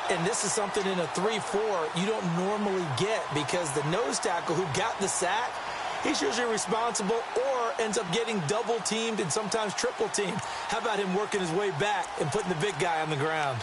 And this is something in a 3-4 you don't normally get because the nose tackle who got the sack, he's usually responsible or ends up getting double-teamed and sometimes triple-teamed. How about him working his way back and putting the big guy on the ground?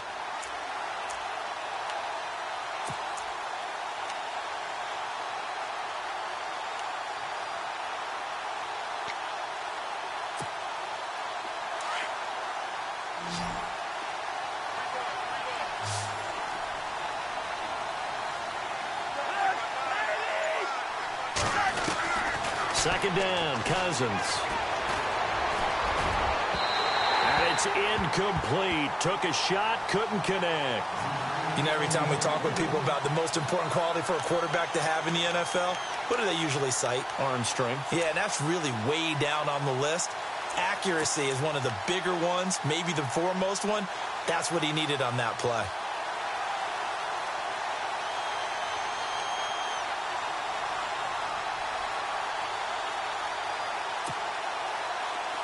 Second down, Cousins. And it's incomplete. Took a shot, couldn't connect. You know, every time we talk with people about the most important quality for a quarterback to have in the NFL, what do they usually cite? Arm strength. Yeah, and that's really way down on the list. Accuracy is one of the bigger ones, maybe the foremost one. That's what he needed on that play.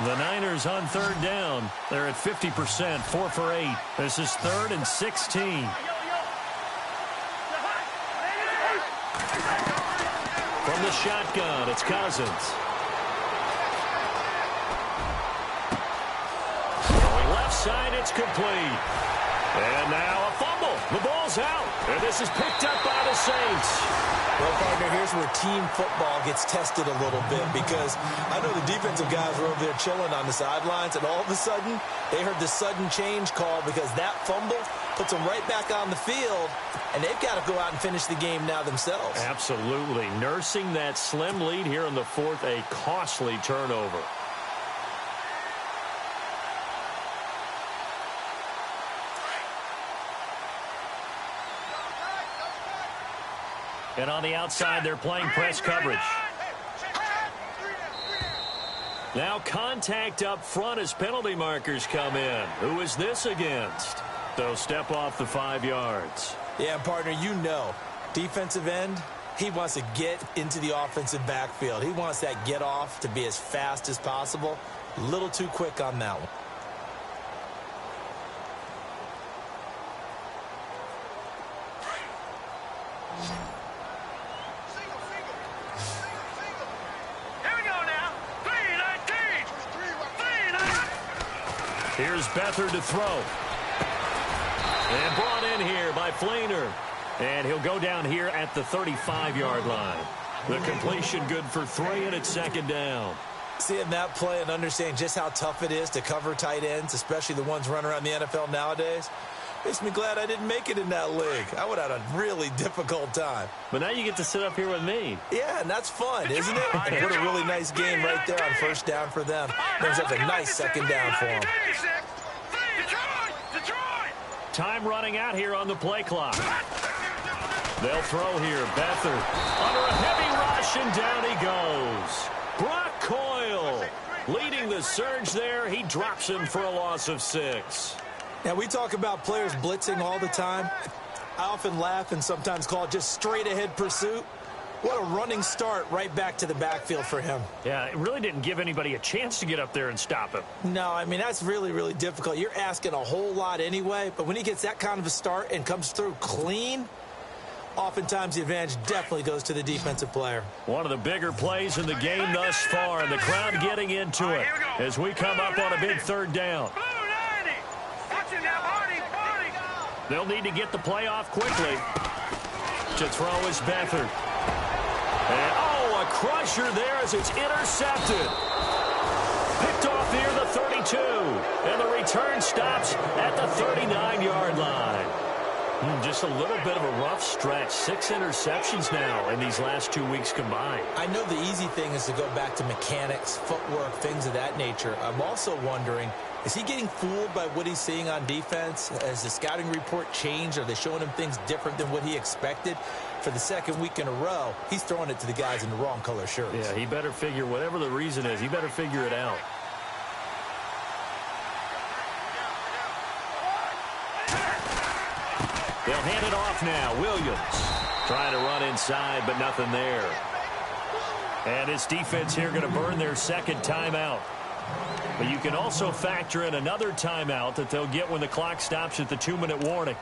The Niners on third down. They're at 50%, 4 for 8. This is 3rd and 16. From the shotgun, it's Cousins. Going left side, it's complete. And now a fumble. The ball's out. And this is picked up by the Saints. Well, partner, here's where team football gets tested a little bit, because I know the defensive guys were over there chilling on the sidelines, and all of a sudden, they heard the sudden change call because that fumble puts them right back on the field, and they've got to go out and finish the game now themselves. Absolutely. Nursing that slim lead here in the 4th, a costly turnover. And on the outside, they're playing press coverage. Now contact up front as penalty markers come in. Who is this against? So step off the 5 yards. Yeah, partner, you know, defensive end, he wants to get into the offensive backfield. He wants that get off to be as fast as possible. A little too quick on that one. Here's Beathard to throw. And brought in here by Flainer. And he'll go down here at the 35-yard line. The completion good for 3, and it's 2nd down. Seeing that play and understanding just how tough it is to cover tight ends, especially the ones running around the NFL nowadays, makes me glad I didn't make it in that league. I would have had a really difficult time. But now you get to sit up here with me. Yeah, and that's fun, isn't it? And what a really nice game right there on 1st down for them. Brings up a nice 2nd down for them. Time running out here on the play clock. They'll throw here. Beathard under a heavy rush, and down he goes. Brock Coyle leading the surge there. He drops him for a loss of 6. Now, we talk about players blitzing all the time. I often laugh and sometimes call it just straight-ahead pursuit. What a running start right back to the backfield for him. Yeah, it really didn't give anybody a chance to get up there and stop him. No, I mean, that's really, really difficult. You're asking a whole lot anyway, but when he gets that kind of a start and comes through clean, oftentimes the advantage definitely goes to the defensive player. One of the bigger plays in the game thus far, and the crowd getting into it as we come up on a big 3rd down. They'll need to get the play off quickly. To throw is Beathard. And, a crusher there as it's intercepted. Picked off near the 32. And the return stops at the 39-yard line. Just a little bit of a rough stretch. 6 interceptions now in these last 2 weeks combined. I know the easy thing is to go back to mechanics, footwork, things of that nature. I'm also wondering, is he getting fooled by what he's seeing on defense? Has the scouting report changed? Are they showing him things different than what he expected? For the 2nd week in a row, he's throwing it to the guys in the wrong color shirts. Yeah, he better figure, whatever the reason is, he better figure it out. They'll hand it off now. Williams trying to run inside, but nothing there. And his defense here going to burn their 2nd timeout. But you can also factor in another timeout that they'll get when the clock stops at the 2-minute warning.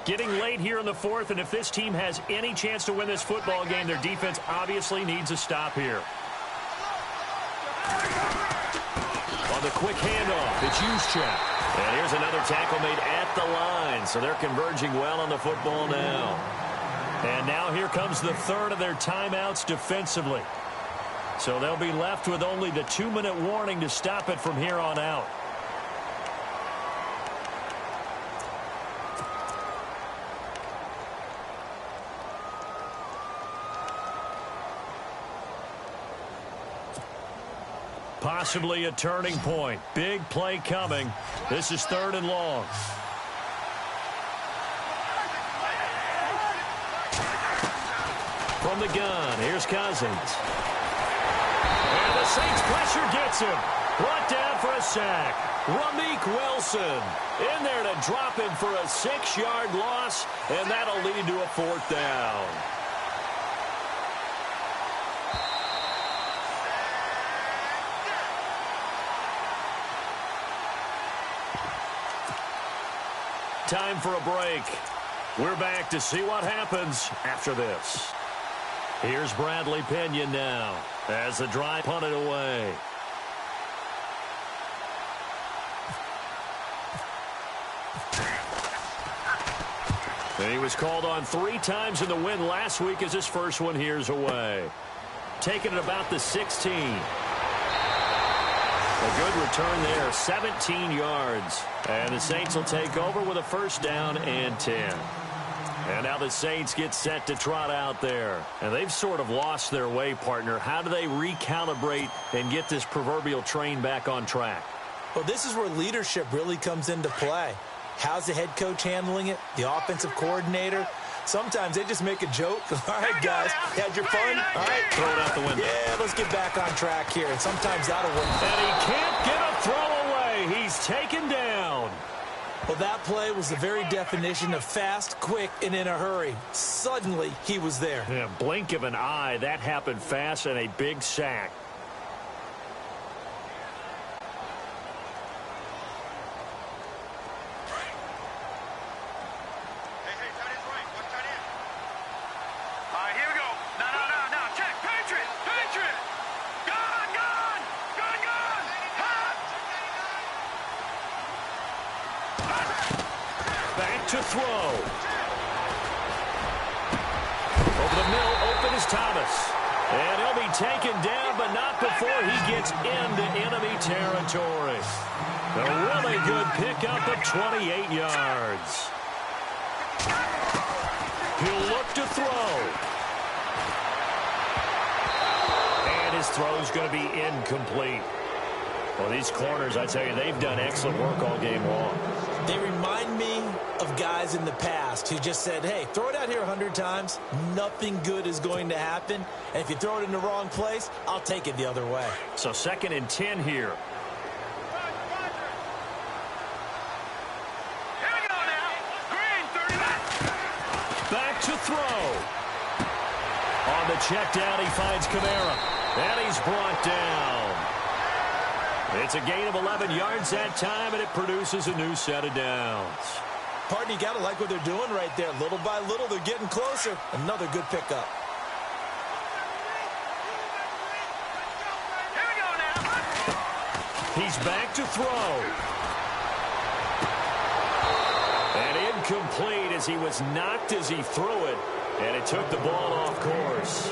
Getting late here in the 4th, and if this team has any chance to win this football game, their defense obviously needs a stop here. On the quick handoff, it's Juszczyk. And here's another tackle made at the line, so they're converging well on the football now. And now here comes the 3rd of their timeouts defensively. So they'll be left with only the 2-minute warning to stop it from here on out. Possibly a turning point. Big play coming. This is 3rd and long. From the gun, here's Cousins. And the Saints pressure gets him. Brought down for a sack. Ramik Wilson in there to drop him for a 6-yard loss, and that'll lead to a 4th down. Time for a break. We're back to see what happens after this. Here's Bradley Pinion now as the drive punted away. And he was called on 3 times in the win last week as his first one here's away. Taking it about the 16. A good return there, 17 yards. And the Saints will take over with a 1st down and 10. And now the Saints get set to trot out there. And they've sort of lost their way, partner. How do they recalibrate and get this proverbial train back on track? Well, this is where leadership really comes into play. How's the head coach handling it? The offensive coordinator? Sometimes they just make a joke. All right, guys, had your fun? All right, throw it out the window. Yeah, let's get back on track here. And sometimes that'll work. And he can't get a throw away. He's taken down. Well, that play was the very definition of fast, quick, and in a hurry. Suddenly, he was there. Yeah, blink of an eye. That happened fast and a big sack. To throw. Over the middle, open is Thomas. And he'll be taken down, but not before he gets into enemy territory. A really good pickup of 28 yards. He'll look to throw. And his throw's going to be incomplete. Well, these corners, I tell you, they've done excellent work all game long. They remind me of guys in the past who just said, hey, throw it out here 100 times. Nothing good is going to happen. And if you throw it in the wrong place, I'll take it the other way. So 2nd and 10 here. Back to throw. On the check down, he finds Kamara. And he's brought down. It's a gain of 11 yards that time, and it produces a new set of downs. Partner, you got to like what they're doing right there. Little by little, they're getting closer. Another good pickup. Here we go now. He's back to throw. And incomplete as he was knocked as he threw it, and it took the ball off course.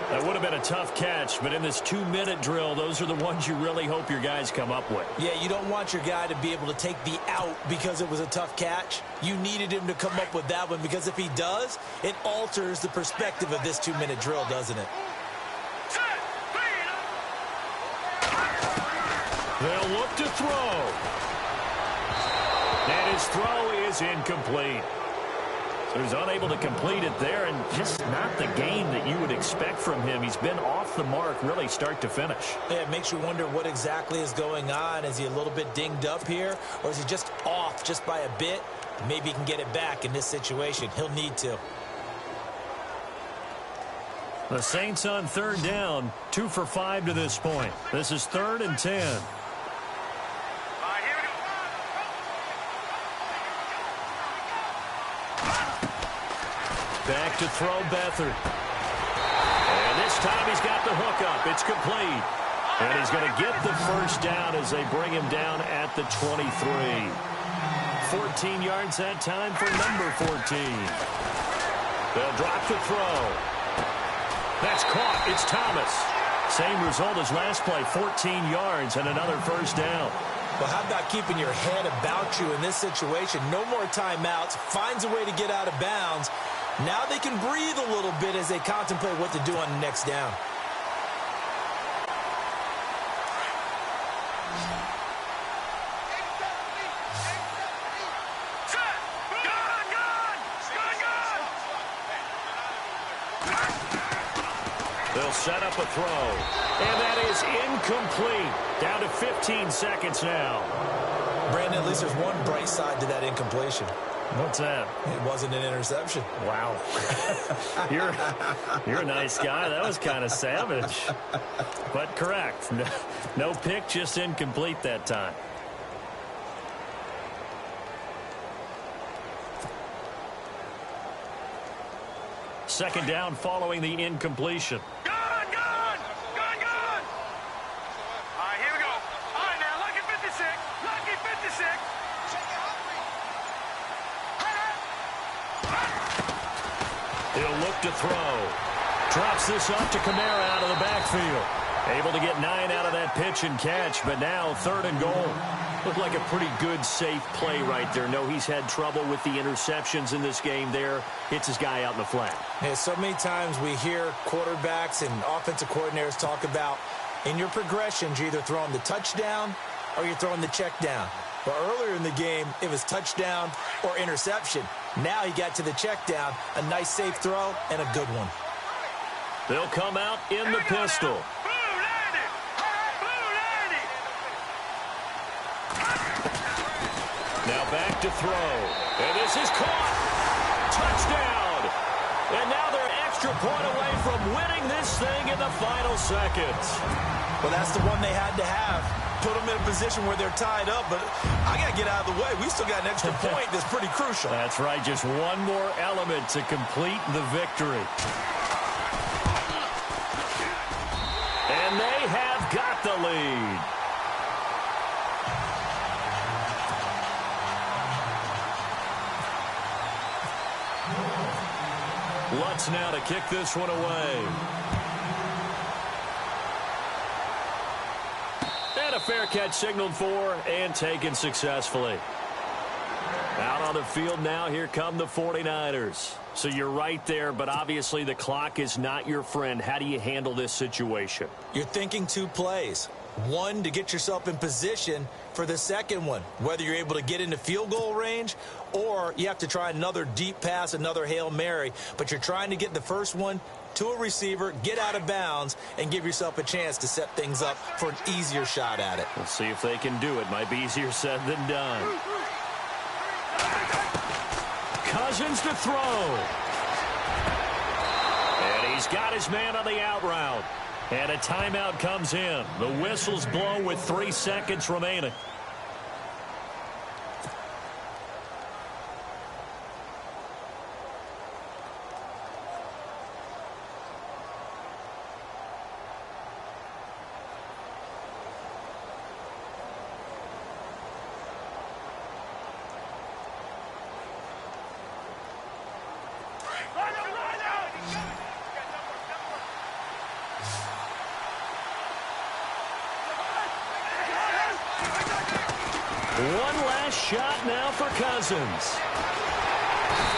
That would have been a tough catch, but in this 2-minute drill, those are the ones you really hope your guys come up with. Yeah, you don't want your guy to be able to take the out because it was a tough catch. You needed him to come up with that one because if he does, it alters the perspective of this 2-minute drill, doesn't it? They'll look to throw. And his throw is incomplete. So he's unable to complete it there, and just not the game that you would expect from him. He's been off the mark really start to finish. Yeah, it makes you wonder what exactly is going on. Is he a little bit dinged up here, or is he just off just by a bit? Maybe he can get it back in this situation. He'll need to. The Saints on 3rd down, 2 for 5 to this point. This is 3rd and 10. Back to throw Beathard. And this time he's got the hook up. It's complete. And he's going to get the 1st down as they bring him down at the 23. 14 yards that time for number 14. They'll drop the throw. That's caught. It's Thomas. Same result as last play, 14 yards and another 1st down. Well, how about keeping your head about you in this situation? No more timeouts. Finds a way to get out of bounds. Now they can breathe a little bit as they contemplate what to do on the next down. They'll set up a throw. And that is incomplete. Down to 15 seconds now. Brandon, at least there's one bright side to that incompletion. What's that? It wasn't an interception. Wow. You're a nice guy. That was kind of savage. But correct. No pick, just incomplete that time. Second down following the incompletion. Gun! All right, here we go. All right, now, lucky 56. Lucky 56. He'll look to throw. Drops this up to Kamara out of the backfield. Able to get 9 out of that pitch and catch, but now 3rd and goal. Looked like a pretty good, safe play right there. No, he's had trouble with the interceptions in this game there. Hits his guy out in the flat. Yeah, so many times we hear quarterbacks and offensive coordinators talk about in your progressions, you're either throwing the touchdown or you're throwing the check down. But earlier in the game, it was touchdown or interception. Now he got to the check down, a nice safe throw, and a good one. They'll come out in the pistol. Now back to throw. And this is caught. Touchdown. And now they're an extra point away from winning this thing in the final seconds. Well, that's the one they had to have. Put them in a position where they're tied up, but I got to get out of the way. We still got an extra point that's pretty crucial. That's right. Just one more element to complete the victory. And they have got the lead. Lutz now to kick this one away. And a fair catch signaled for and taken successfully. Out on the field now, here come the 49ers. So you're right there, but obviously the clock is not your friend. How do you handle this situation? You're thinking 2 plays. One, to get yourself in position for the second one, whether you're able to get into field goal range or you have to try another deep pass, another Hail Mary. But you're trying to get the first one to a receiver, get out of bounds, and give yourself a chance to set things up for an easier shot at it. We'll see if they can do it. Might be easier said than done. Cousins to throw. And he's got his man on the out route. And a timeout comes in. The whistle's blown with 3 seconds remaining. One last shot now for Cousins.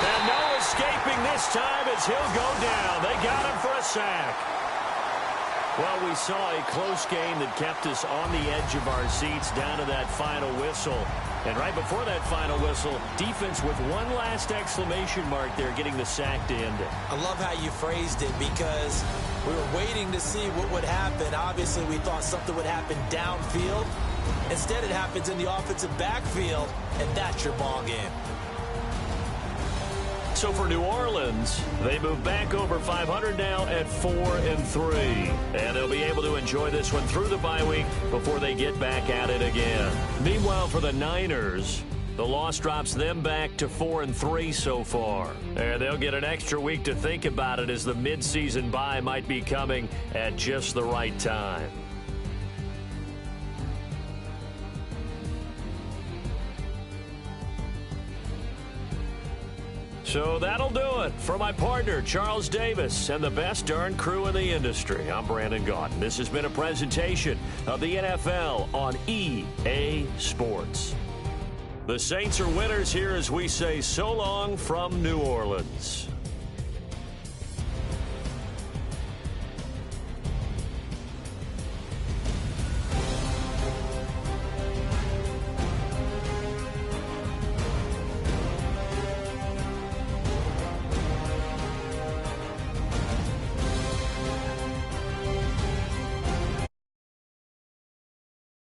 And no escaping this time as he'll go down. They got him for a sack. Well, we saw a close game that kept us on the edge of our seats down to that final whistle. And right before that final whistle, defense with one last exclamation mark there, getting the sack to end it. I love how you phrased it because we were waiting to see what would happen. Obviously, we thought something would happen downfield. Instead, it happens in the offensive backfield, and that's your ball game. So for New Orleans, they move back over 500 now at 4-3. And they'll be able to enjoy this one through the bye week before they get back at it again. Meanwhile, for the Niners, the loss drops them back to 4-3 so far. And they'll get an extra week to think about it as the midseason bye might be coming at just the right time. So that'll do it for my partner, Charles Davis, and the best darn crew in the industry. I'm Brandon Gaudin. This has been a presentation of the NFL on EA Sports. The Saints are winners here as we say so long from New Orleans.